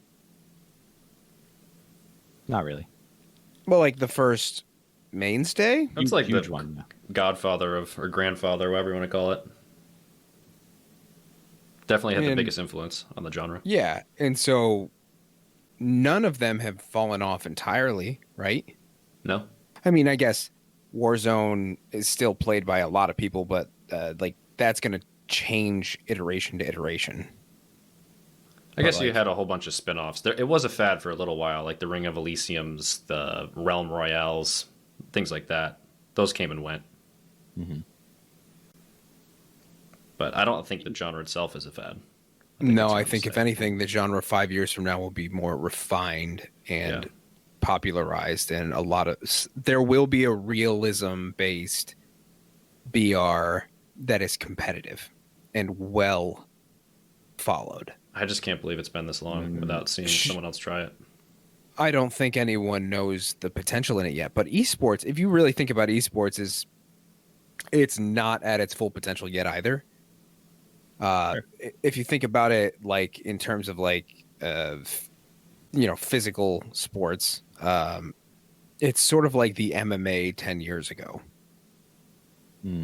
Not really. Well, like the first mainstay? That's like huge the one. godfather of, or grandfather, whatever you want to call it. Definitely had the And- biggest influence on the genre. Yeah. And so none of them have fallen off entirely, right? No? I mean, I guess Warzone is still played by a lot of people, but like that's going to change iteration to iteration. I guess you like- had a whole bunch of spin-offs. It was a fad for a little while, like the Ring of Elysiums, the Realm Royales, things like that. Those came and went. Mhm. But I don't think the genre itself is a fad. No, it's I hard to think if say. anything, the genre 5 years from now will be more refined and Yeah. popularized, and there will be a realism-based BR that is competitive and well followed. I just can't believe it's been this long without seeing someone else try it. I don't think anyone knows the potential in it yet. But esports, if you really think about esports, it's not at its full potential yet either. Sure. If you think about it, like in terms of physical sports, it's sort of like the MMA 10 years ago.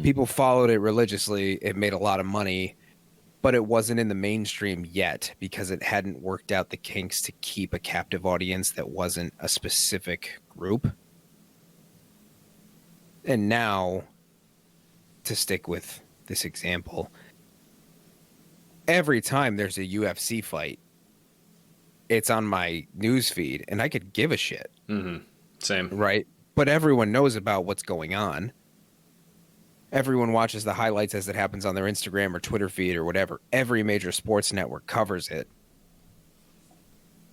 People followed it religiously. It made a lot of money, but it wasn't in the mainstream yet because it hadn't worked out the kinks to keep a captive audience that wasn't a specific group. And now, to stick with this example, every time there's a UFC fight, it's on my news feed, and I could give a shit. Mm-hmm. Same. Right? But everyone knows about what's going on. Everyone watches the highlights as it happens on their Instagram or Twitter feed or whatever. Every major sports network covers it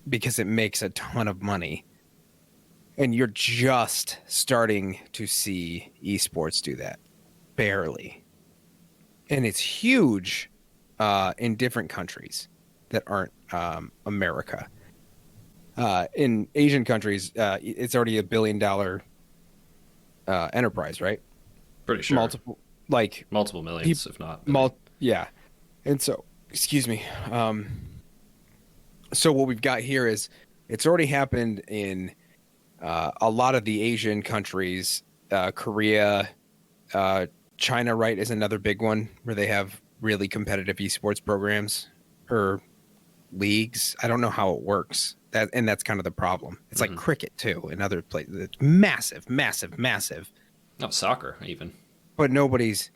because it makes a ton of money. And you're just starting to see esports do that. Barely. And it's huge in different countries that aren't America. In Asian countries, it's already $1 billion enterprise, right? Pretty sure. Multiple millions, if not. Yeah. And so, excuse me. So what we've got here is it's already happened in a lot of the Asian countries, Korea, China, right, is another big one where they have really competitive esports programs or leagues. I don't know how it works. That's kind of the problem. It's like cricket too in other places. It's massive, massive, massive. No, soccer even. But nobody's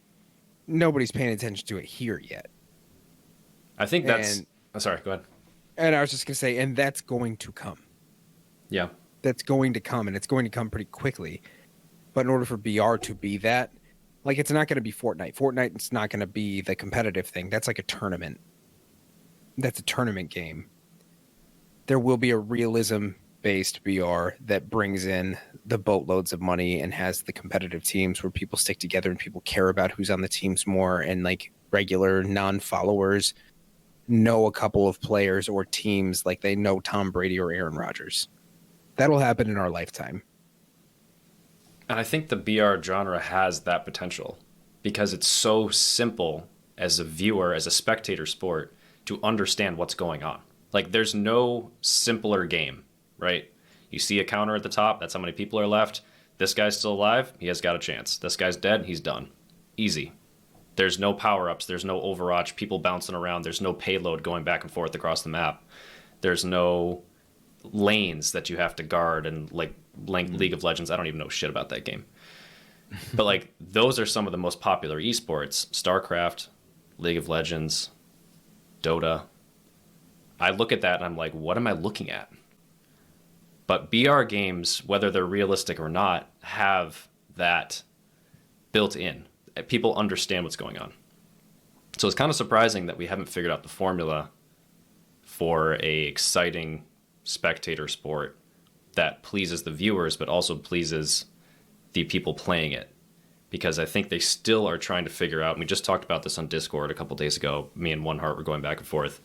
paying attention to it here yet. I think that's... sorry, go ahead. And I was just going to say, and that's going to come. Yeah. That's going to come, and it's going to come pretty quickly. But in order for BR to be that, like, it's not going to be Fortnite. Fortnite's not going to be the competitive thing. That's like a tournament. That's a tournament game. There will be a realism-based BR that brings in the boatloads of money and has the competitive teams where people stick together and people care about who's on the teams more, and like regular non-followers know a couple of players or teams like they know Tom Brady or Aaron Rodgers. That'll happen in our lifetime. And I think the BR genre has that potential because it's so simple as a viewer, as a spectator sport, to understand what's going on. Like, there's no simpler game, right? You see a counter at the top, that's how many people are left. This guy's still alive, he has got a chance. This guy's dead, he's done. Easy. There's no power-ups, there's no Overwatch, people bouncing around, there's no payload going back and forth across the map. There's no lanes that you have to guard, and like League of Legends, I don't even know shit about that game. But like, those are some of the most popular esports. StarCraft, League of Legends, Dota. I look at that and I'm like, what am I looking at? But BR games, whether they're realistic or not, have that built in. People understand what's going on. So it's kind of surprising that we haven't figured out the formula for a exciting spectator sport that pleases the viewers but also pleases the people playing it. Because I think they still are trying to figure out, and we just talked about this on Discord a couple days ago, me and One Heart were going back and forth.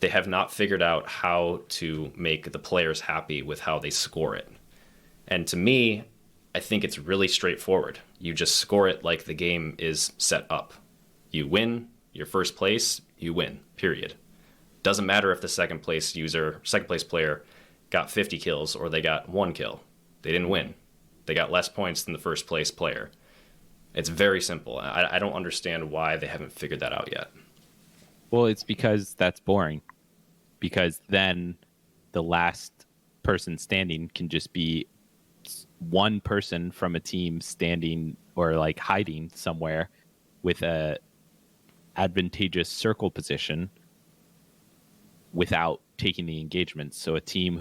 They have not figured out how to make the players happy with how they score it. And to me, I think it's really straightforward. You just score it like the game is set up. You win, your first place, you win, period. Doesn't matter if the second place player got 50 kills or they got 1 kill. They didn't win. They got less points than the first place player. It's very simple. I don't understand why they haven't figured that out yet. Well, it's because that's boring. Because then the last person standing can just be one person from a team standing or like hiding somewhere with a advantageous circle position without taking the engagement. So a team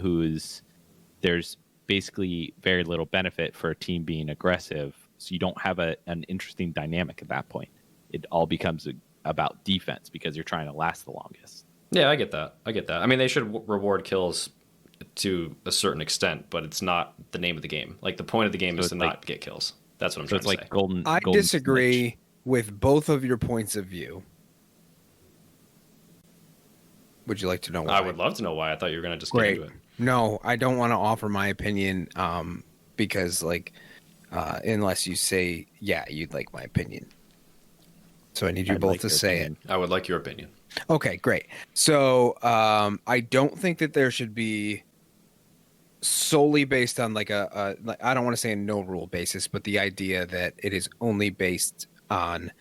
there's basically very little benefit for a team being aggressive. So you don't have an interesting dynamic at that point. It all becomes about defense because you're trying to last the longest. Yeah, I get that. I mean, they should reward kills to a certain extent, but it's not the name of the game. Like, the point of the game is to not get kills. That's what I'm trying to say. Golden. I disagree with both of your points of view. Would you like to know why? I would love to know why. I thought you were going to just get into it. No, I don't want to offer my opinion because like unless you say yeah, you'd like my opinion. So I need you I'd both like to your say opinion. I would like your opinion. it. Okay, great. So I don't think that there should be solely based on like like, I don't want to say a no rule basis, but the idea that it is only based on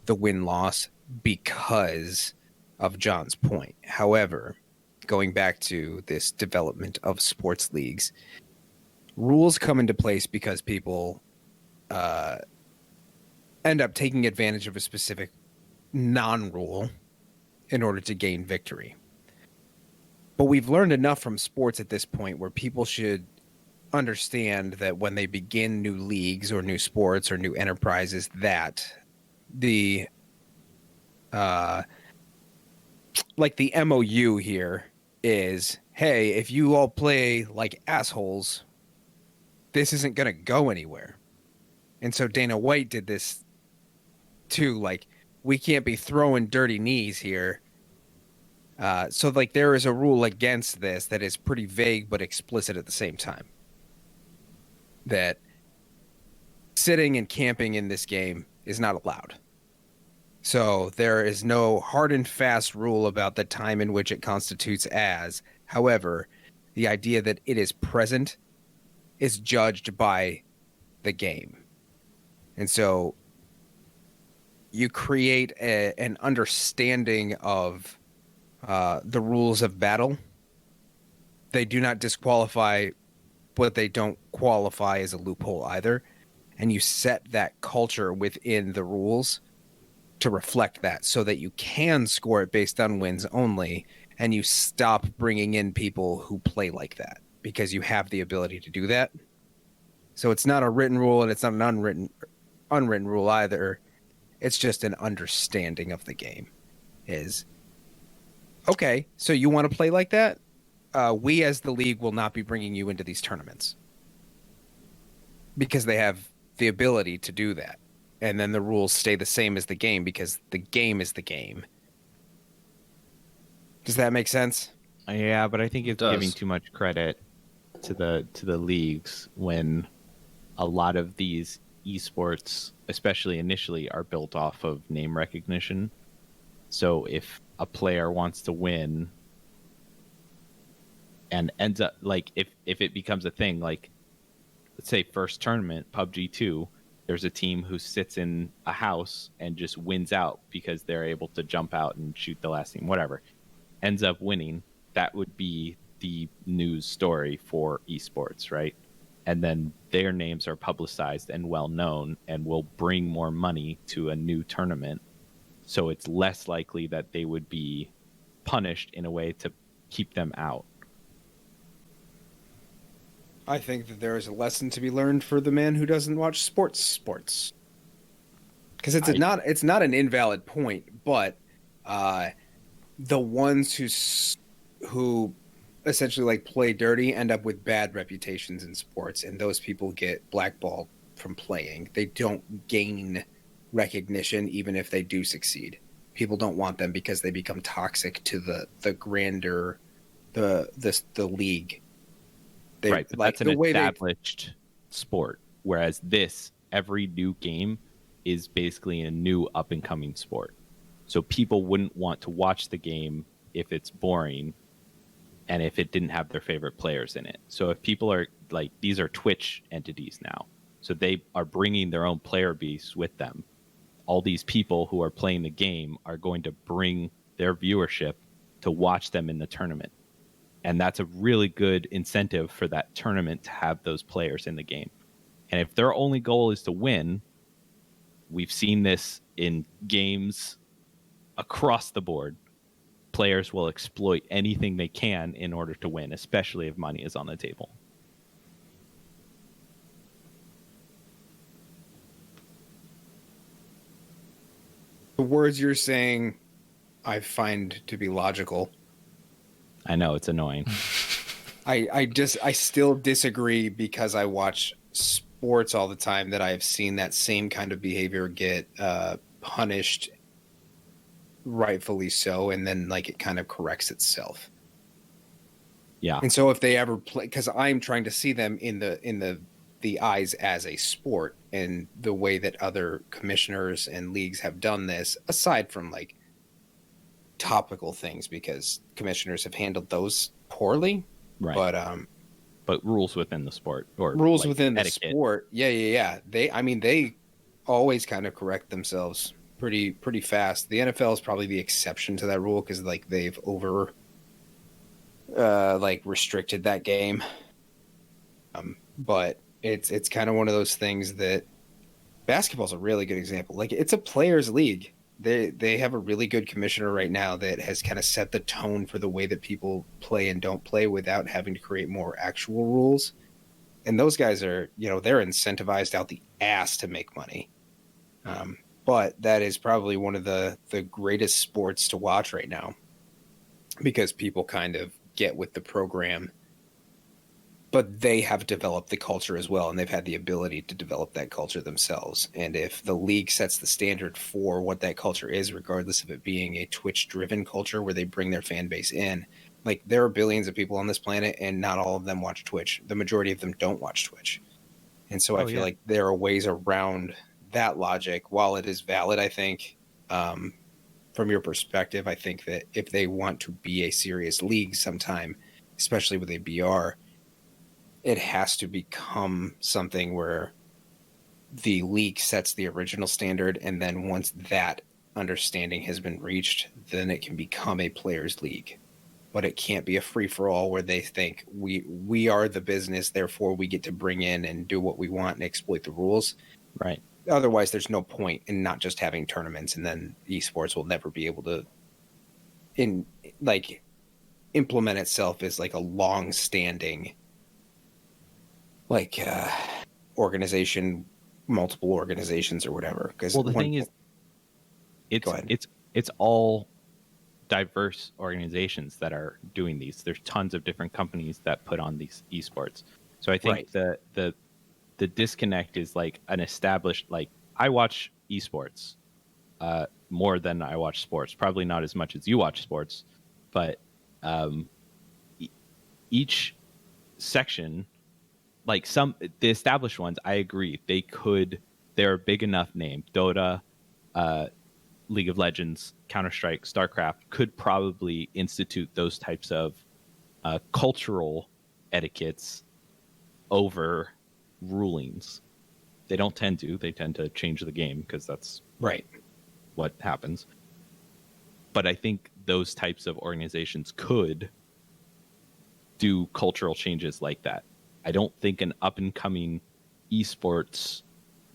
the win loss because of John's point. However, going back to this development of sports leagues, rules come into place because people end up taking advantage of a specific non-rule in order to gain victory. But we've learned enough from sports at this point where people should understand that when they begin new leagues or new sports or new enterprises, that the like the MOU here is, hey, if you all play like assholes, this isn't going to go anywhere. And so Dana White did this too. Like, we can't be throwing dirty knees here. So like there is a rule against this that is pretty vague but explicit at the same time. That sitting and camping in this game is not allowed. So there is no hard and fast rule about the time in which it constitutes as. However, the idea that it is present is judged by the game. And so you create an understanding of the rules of battle. They do not disqualify, but they don't qualify as a loophole either. And you set that culture within the rules to reflect that so that you can score it based on wins only, and you stop bringing in people who play like that because you have the ability to do that. So it's not a written rule and it's not an unwritten rule either. It's just an understanding of the game. Is okay, so you want to play like that? We as the league will not be bringing you into these tournaments because they have the ability to do that. And then the rules stay the same as the game because the game is the game. Does that make sense? Yeah, but I think it's does. giving too much credit to the leagues when a lot of these esports, especially initially, are built off of name recognition. So if a player wants to win and ends up like if it becomes a thing, like let's say first tournament, PUBG 2, there's a team who sits in a house and just wins out because they're able to jump out and shoot the last team, whatever, ends up winning. That would be the news story for esports, right? And then their names are publicized and well known and will bring more money to a new tournament. So it's less likely that they would be punished in a way to keep them out. I think that there is a lesson to be learned for the man who doesn't watch sports. Because it's not an invalid point, but the ones who essentially like play dirty end up with bad reputations in sports, and those people get blackballed from playing. They don't gain recognition even if they do succeed. People don't want them because they become toxic to the grander the league. Right, but like that's an established sport, whereas this, every new game is basically a new up and coming sport. So people wouldn't want to watch the game if it's boring and if it didn't have their favorite players in it. So if people are like, these are Twitch entities now, so they are bringing their own player base with them. All these people who are playing the game are going to bring their viewership to watch them in the tournament. And that's a really good incentive for that tournament to have those players in the game. And if their only goal is to win, we've seen this in games across the board. Players will exploit anything they can in order to win, especially if money is on the table. The words you're saying, I find to be logical. I know it's annoying. I still disagree because I watch sports all the time that I have seen that same kind of behavior get punished, rightfully so, and then like it kind of corrects itself. Yeah. And so if they ever play, because I'm trying to see them in the eyes as a sport, and the way that other commissioners and leagues have done this, aside from like topical things, because commissioners have handled those poorly. Right. But rules within the sport, or rules like within the etiquette. sport, yeah. They always kind of correct themselves pretty fast. The NFL is probably the exception to that rule, because like they've over like restricted that game. But it's kind of one of those things that basketball's a really good example. Like, it's a players' league. They have a really good commissioner right now that has kind of set the tone for the way that people play and don't play without having to create more actual rules. And those guys are, they're incentivized out the ass to make money. But that is probably one of the greatest sports to watch right now, because people kind of get with the program, but they have developed the culture as well, and they've had the ability to develop that culture themselves. And if the league sets the standard for what that culture is, regardless of it being a Twitch-driven culture where they bring their fan base in, like, there are billions of people on this planet, and not all of them watch Twitch. The majority of them don't watch Twitch. And so I feel like there are ways around that logic. While it is valid, I think, from your perspective, I think that if they want to be a serious league sometime, especially with a BR, it has to become something where the league sets the original standard, and then once that understanding has been reached, then it can become a players' league. But it can't be a free-for-all where they think we are the business, therefore we get to bring in and do what we want and exploit the rules. Right. Otherwise, there's no point in not just having tournaments, and then esports will never be able to implement itself as like a long-standing organization, multiple organizations or whatever. Because the thing is, it's all diverse organizations that are doing these. There's tons of different companies that put on these esports. So I think the disconnect is like an established, like, I watch esports more than I watch sports. Probably not as much as you watch sports, but each section, like the established ones, I agree. They're a big enough name. Dota, League of Legends, Counter-Strike, StarCraft could probably institute those types of cultural etiquettes over rulings. They don't tend to. They tend to change the game because that's what happens. But I think those types of organizations could do cultural changes like that. I don't think an up-and-coming esports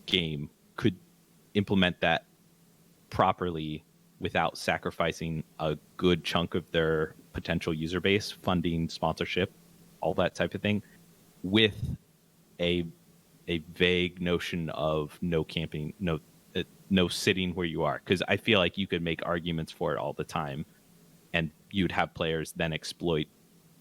game could implement that properly without sacrificing a good chunk of their potential user base, funding, sponsorship, all that type of thing, with a vague notion of no camping, no sitting where you are. Because I feel like you could make arguments for it all the time, and you'd have players then exploit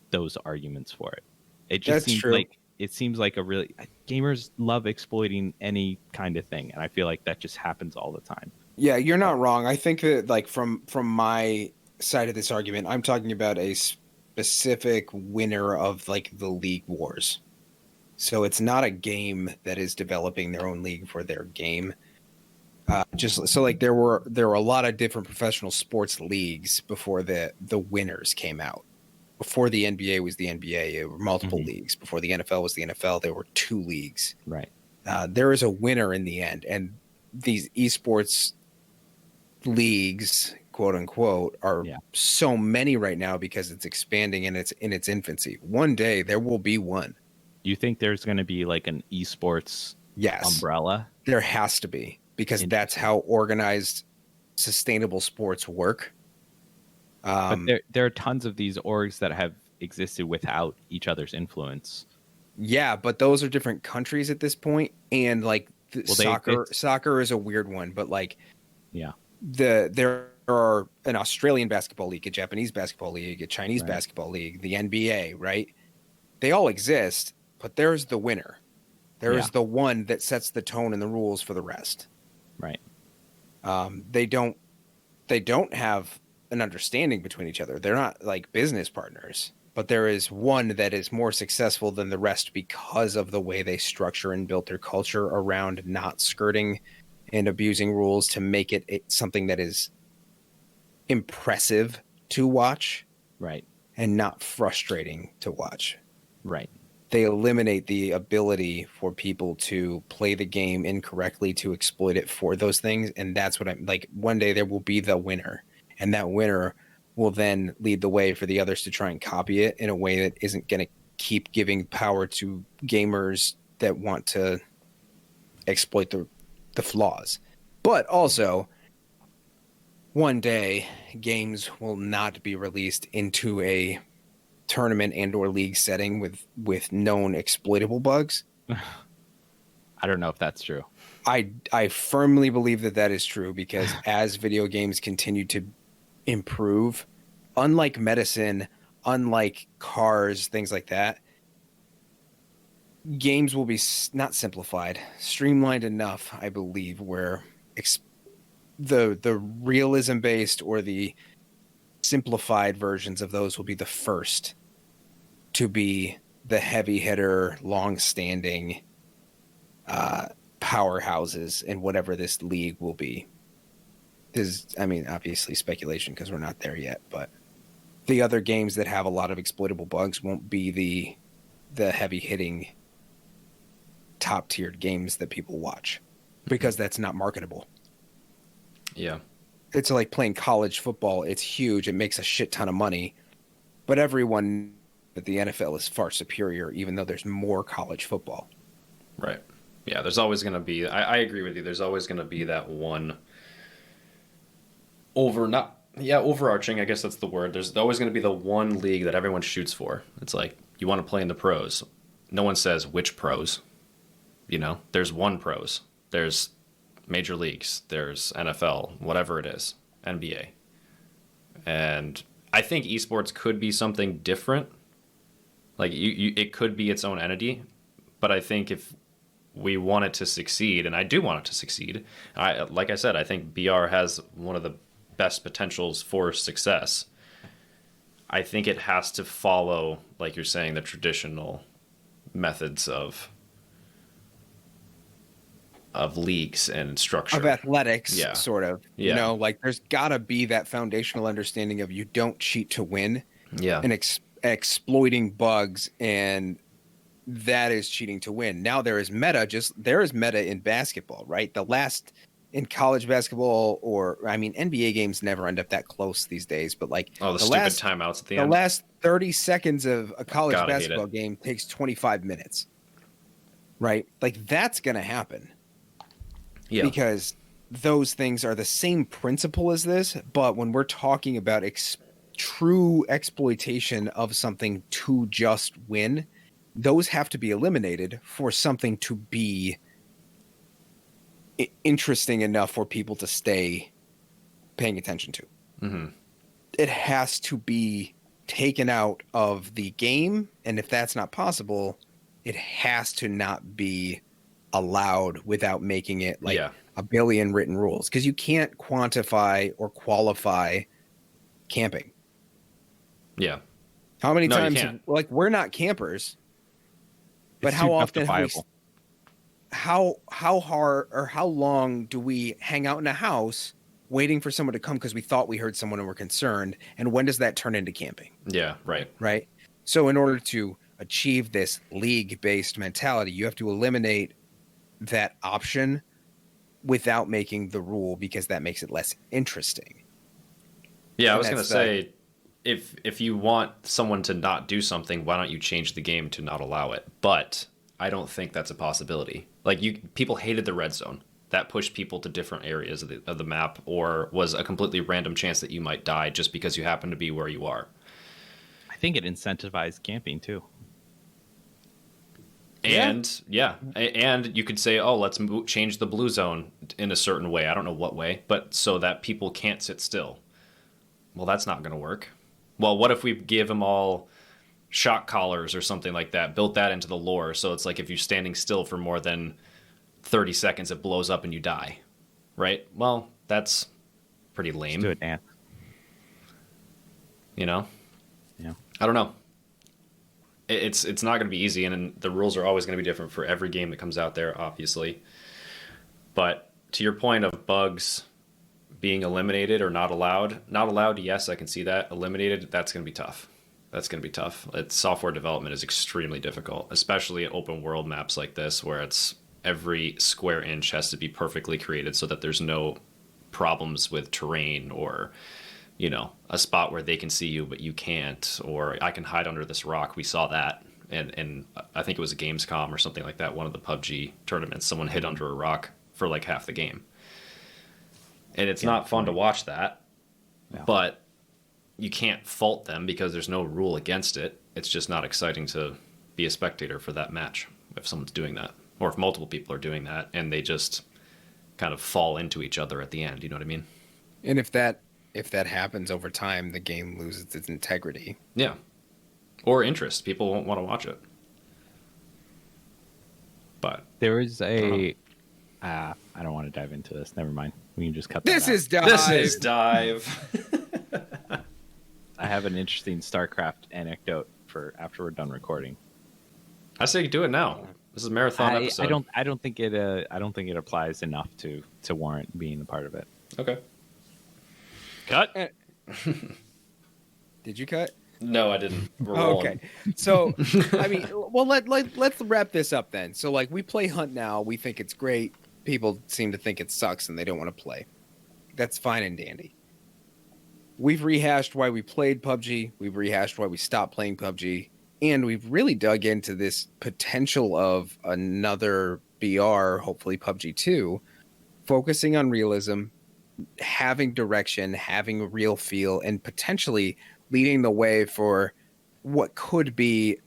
those arguments for it. It just seems like a really, gamers love exploiting any kind of thing, and I feel like that just happens all the time. Yeah, you're not wrong. I think that, like, from my side of this argument, I'm talking about a specific winner of like the league wars. So it's not a game that is developing their own league for their game. Just so, like, there were a lot of different professional sports leagues before the winners came out. Before the NBA was the NBA, there were multiple leagues. Before the NFL was the NFL, there were 2 leagues. Right. There is a winner in the end, and these esports leagues, quote unquote, are so many right now because it's expanding and it's in its infancy. One day there will be one. You think there's going to be like an esports umbrella? There has to be, because that's how organized, sustainable sports work. But there are tons of these orgs that have existed without each other's influence. Yeah, but those are different countries at this point, and like soccer is a weird one. But like, there are an Australian basketball league, a Japanese basketball league, a Chinese basketball league, the NBA. Right? They all exist, but there's the winner. There is the one that sets the tone and the rules for the rest. Right. They don't have an understanding between each other. They're not like business partners. but there is one that is more successful than the rest because of the way they structure and build their culture around not skirting and abusing rules to make it something that is impressive to watch, Right. and not frustrating to watch. Right. They eliminate the ability for people to play the game incorrectly to exploit it for those things. And that's what I'm like. One day there will be the winner, and that winner will then lead the way for the others to try and copy it in a way that isn't going to keep giving power to gamers that want to exploit the flaws. But also, one day games will not be released into a tournament and or league setting with known exploitable bugs. I don't know if that's true. I firmly believe that is true, because as video games continue to improve, unlike medicine, unlike cars, things like that, games will be not simplified, streamlined enough, I believe, where the realism based or the simplified versions of those will be the first to be the heavy hitter, long standing powerhouses in whatever this league will be. This is, I mean, obviously speculation because we're not there yet, but the other games that have a lot of exploitable bugs won't be the heavy hitting top tiered games that people watch, because that's not marketable. Yeah. It's like playing college football. It's huge. It makes a shit ton of money, but everyone that the NFL is far superior, even though there's more college football. Right. Yeah, there's always going to be, I agree with you. There's always going to be that one overarching, I guess that's the word. There's always going to be the one league that everyone shoots for. It's like, you want to play in the pros. No one says which pros. You know, there's one pros. There's major leagues. There's NFL, whatever it is, NBA. And I think esports could be something different. Like, it could be its own entity. But I think if we want it to succeed, and I do want it to succeed, like I said, I think BR has one of the best potentials for success. I think it has to follow, like you're saying, the traditional methods of leagues and structure of athletics, Yeah. sort of. Yeah. You know, like there's got to be that foundational understanding of you don't cheat to win, Yeah. and exploiting bugs, and that is cheating to win. Now there is meta in basketball, right? In college basketball, or I mean, NBA games never end up that close these days, but like the stupid timeouts at the the end. last 30 seconds of a college Gotta hate basketball it. game takes 25 minutes, right? Like that's going to happen. Yeah. Because those things are the same principle as this, but when we're talking about true exploitation of something to just win, those have to be eliminated for something to be interesting enough for people to stay paying attention to. Mm-hmm. It has to be taken out of the game, and if that's not possible, it has to not be allowed without making it like a billion written rules, because you can't quantify or qualify camping. Yeah. How many No, you times can't. like we're not campers, but It's how too often have we, justifiable. how hard or how long do we hang out in a house waiting for someone to come because we thought we heard someone and we're concerned, and when does that turn into camping? Yeah, right. So in order to achieve this league-based mentality, you have to eliminate that option without making the rule, because that makes it less interesting. Yeah, I And was going to that's say, if you want someone to not do something, why don't you change the game to not allow it? But I don't think that's a possibility. Like, people hated the red zone. That pushed people to different areas of the map, or was a completely random chance that you might die just because you happen to be where you are. I think it incentivized camping too. And and you could say, oh, let's change the blue zone in a certain way. I don't know what way, but so that people can't sit still. Well, that's not going to work. Well, what if we give them all shock collars or something like that, built that into the lore, so it's like if you're standing still for more than 30 seconds, it blows up and you die, right? Well, that's pretty lame. Let's do it, Dan. You know? Yeah. I don't know. it's not going to be easy, and the rules are always going to be different for every game that comes out there, obviously. But to your point of bugs being eliminated or not allowed, yes, I can see that. Eliminated, that's going to be tough. That's going to be tough. Software development is extremely difficult, especially in open world maps like this, where it's every square inch has to be perfectly created so that there's no problems with terrain or, you know, a spot where they can see you but you can't, or I can hide under this rock. We saw that, and I think it was a Gamescom or something like that. One of the PUBG tournaments, someone hid under a rock for like half the game, and it's not fun to watch that. Yeah. But you can't fault them because there's no rule against it. It's just not exciting to be a spectator for that match if someone's doing that, or if multiple people are doing that and they just kind of fall into each other at the end. You know what I mean? And if that happens over time, the game loses its integrity. Yeah. Or interest. People won't want to watch it. But there is I don't want to dive into this. Never mind. We can just cut that out. This is Dive. I have an interesting StarCraft anecdote for after we're done recording. I say do it now. This is a marathon episode. I don't think it applies enough to warrant being a part of it. Okay. Cut. Did you cut? No, I didn't. Okay. So, I mean, well, let's wrap this up then. So, like, we play Hunt now. We think it's great. People seem to think it sucks and they don't want to play. That's fine and dandy. We've rehashed why we played PUBG. We've rehashed why we stopped playing PUBG. And we've really dug into this potential of another BR, hopefully PUBG 2, focusing on realism, having direction, having a real feel, and potentially leading the way for what could be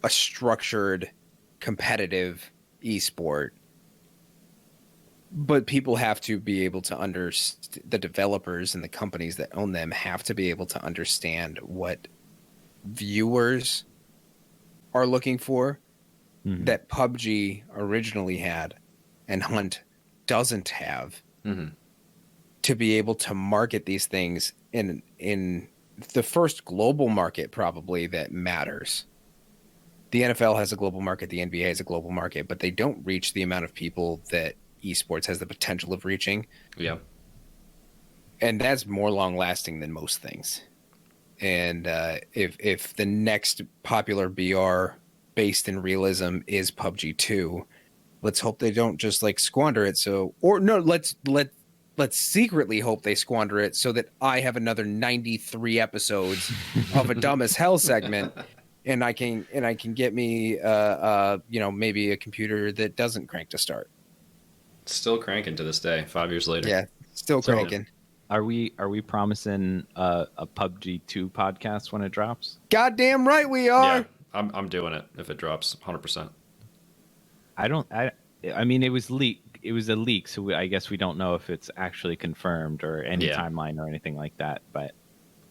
a structured, competitive esport. But people have to be able to understand, the developers and the companies that own them have to be able to understand what viewers are looking for that PUBG originally had and Hunt doesn't have, to be able to market these things in the first global market probably that matters. The NFL has a global market, the NBA has a global market, but they don't reach the amount of people that esports has the potential of reaching. Yeah. And that's more long lasting than most things. And if the next popular BR based in realism is PUBG 2, let's hope they don't just like squander it. Let's secretly hope they squander it so that I have another 93 episodes of a dumb as hell segment, and I can get me maybe a computer that doesn't crank to start. Still cranking to this day, 5 years later. Yeah, still cranking. Are we promising a PUBG 2 podcast when it drops? Goddamn right we are. Yeah, I'm doing it if it drops 100%. I mean, it was leaked. It was a leak, so I guess we don't know if it's actually confirmed or any timeline or anything like that. But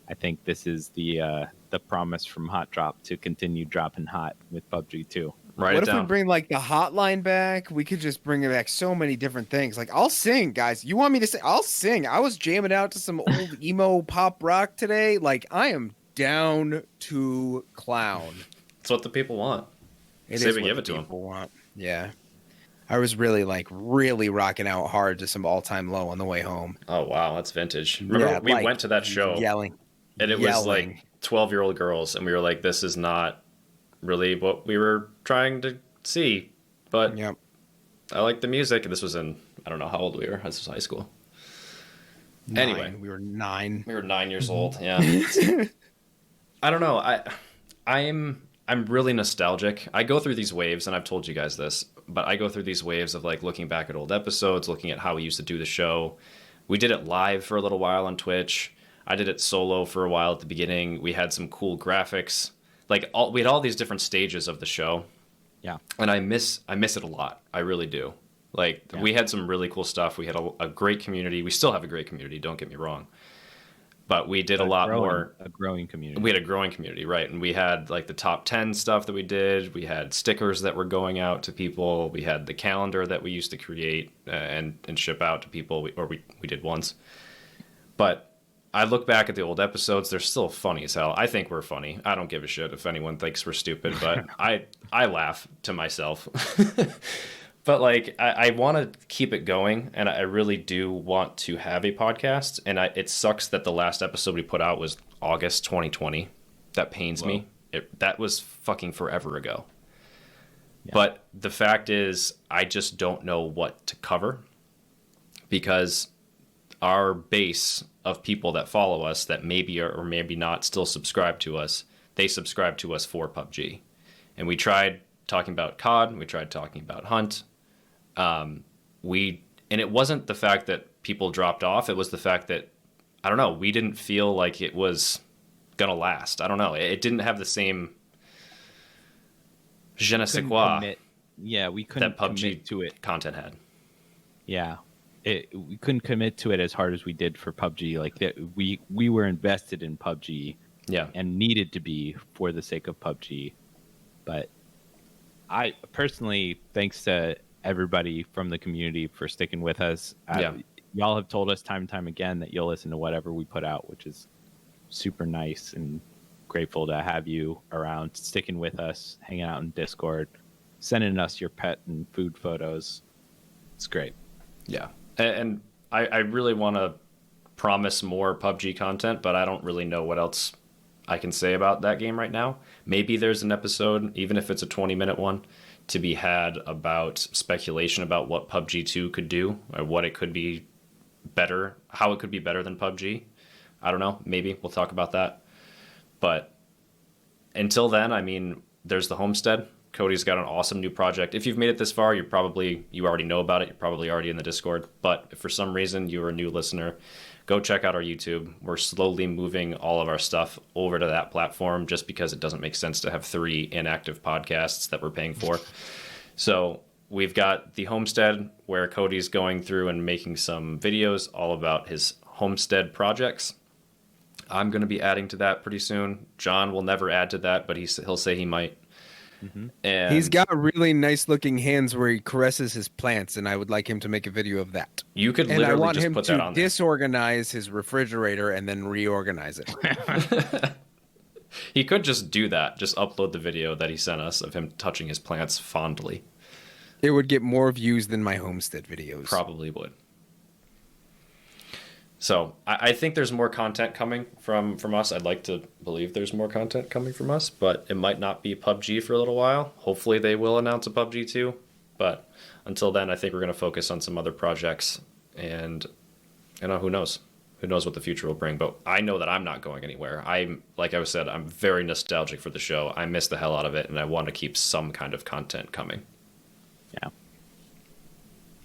I think this is the promise from HOTDROP to continue dropping hot with PUBG 2. What if we bring like the hotline back? We could just bring it back so many different things. Like I'll sing, guys. You want me to sing? I'll sing. I was jamming out to some old emo pop rock today. Like I am down to clown. It's what the people want. Say we give it to them. Want. Yeah. I was really rocking out hard to some All Time Low on the way home. Oh wow, that's vintage. Remember we went to that show yelling. And it was like 12-year-old girls, and we were like, this is not really what we were trying to see, but I like the music. And this was I don't know how old we were. This was high school. 9. Anyway, we were 9. We were 9 years old. Yeah. I don't know. I'm really nostalgic. I go through these waves, and I've told you guys this, but I go through these waves of like looking back at old episodes, looking at how we used to do the show. We did it live for a little while on Twitch. I did it solo for a while at the beginning. We had some cool graphics. We had all these different stages of the show. Yeah. And I miss it a lot. I really do. We had some really cool stuff. We had a great community. We still have a great community, don't get me wrong. But we did a growing community. We had a growing community, right? And we had like the top 10 stuff that we did. We had stickers that were going out to people. We had the calendar that we used to create and ship out to people, or we did once. But I look back at the old episodes, they're still funny as hell. I think we're funny. I don't give a shit if anyone thinks we're stupid, but I laugh to myself. But like, I want to keep it going, and I really do want to have a podcast. And it sucks that the last episode we put out was August 2020. That pains me. That was fucking forever ago. Yeah. But the fact is, I just don't know what to cover, because our base of people that follow us that maybe or maybe not still subscribe to us, they subscribe to us for PUBG. And we tried talking about COD, we tried talking about Hunt. And it wasn't the fact that people dropped off, it was the fact that, I don't know, we didn't feel like it was gonna last. I don't know. It didn't have the same je ne sais quoi. Yeah, we couldn't that PUBG commit to it. Content had. Yeah. We couldn't commit to it as hard as we did for PUBG. Like that, we were invested in PUBG, yeah, and needed to be for the sake of PUBG. But I personally, thanks to everybody from the community for sticking with us. Yeah. Y'all have told us time and time again that you'll listen to whatever we put out, which is super nice, and grateful to have you around, sticking with us, hanging out in Discord, sending us your pet and food photos. It's great. Yeah. And I really want to promise more PUBG content, but I don't really know what else I can say about that game right now. Maybe there's an episode, even if it's a 20-minute one, to be had about speculation about what PUBG 2 could do, or what it could be better, how it could be better than PUBG. I don't know. Maybe we'll talk about that. But until then, I mean, there's the Homestead. Cody's got an awesome new project. If you've made it this far, you already know about it. You're probably already in the Discord. But if for some reason you're a new listener, go check out our YouTube. We're slowly moving all of our stuff over to that platform, just because it doesn't make sense to have 3 inactive podcasts that we're paying for. So we've got the Homestead, where Cody's going through and making some videos all about his homestead projects. I'm going to be adding to that pretty soon. John will never add to that, but he'll say he might. Mm-hmm. And he's got really nice looking hands where he caresses his plants, and I would like him to make a video of that. You could and literally I want just him put to that on there. disorganize his refrigerator and then reorganize it. He could just do that. Just upload the video that he sent us of him touching his plants fondly. It would get more views than my homestead videos. Probably would. So I think there's more content coming from us. I'd like to believe there's more content coming from us, but it might not be PUBG for a little while. Hopefully they will announce a PUBG 2. But until then, I think we're going to focus on some other projects. And who knows? Who knows what the future will bring? But I know that I'm not going anywhere. Like I said, I'm very nostalgic for the show. I miss the hell out of it, and I want to keep some kind of content coming. Yeah.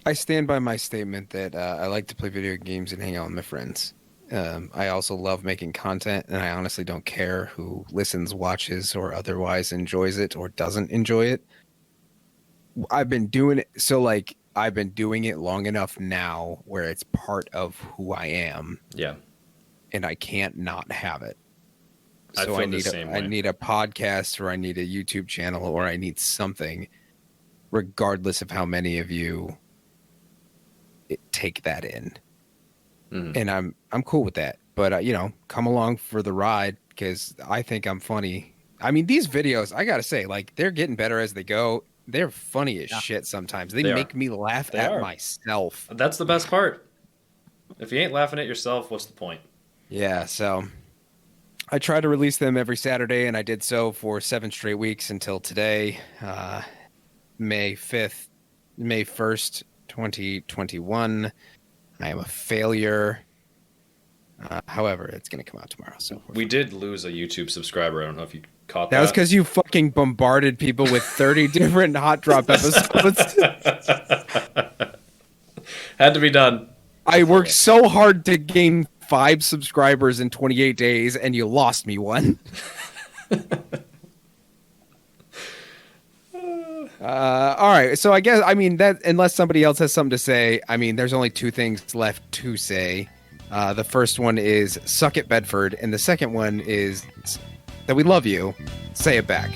I stand by my statement that I like to play video games and hang out with my friends. I also love making content, and I honestly don't care who listens, watches, or otherwise enjoys it or doesn't enjoy it. I've been doing it long enough now where it's part of who I am. Yeah. And I can't not have it. So I need a podcast, or I need a YouTube channel, or I need something, regardless of how many of you take that in. Mm-hmm. And I'm cool with that. But come along for the ride, because I think I'm funny. I mean, these videos, I gotta say, like, they're getting better as they go. They're funny as shit sometimes. They make me laugh at myself. That's the best part. If you ain't laughing at yourself, what's the point? Yeah, so I try to release them every Saturday, and I did so for 7 straight weeks until today, May 1st, 2021. I am a failure. However, it's going to come out tomorrow. So we did lose a YouTube subscriber. I don't know if you caught that. That was because you fucking bombarded people with 30 different HOTDROP episodes. Had to be done. I worked so hard to gain 5 subscribers in 28 days, and you lost me one. All right, so I guess, that unless somebody else has something to say, there's only 2 things left to say. The first one is suck it, Bedford, and the second one is that we love you. Say it back.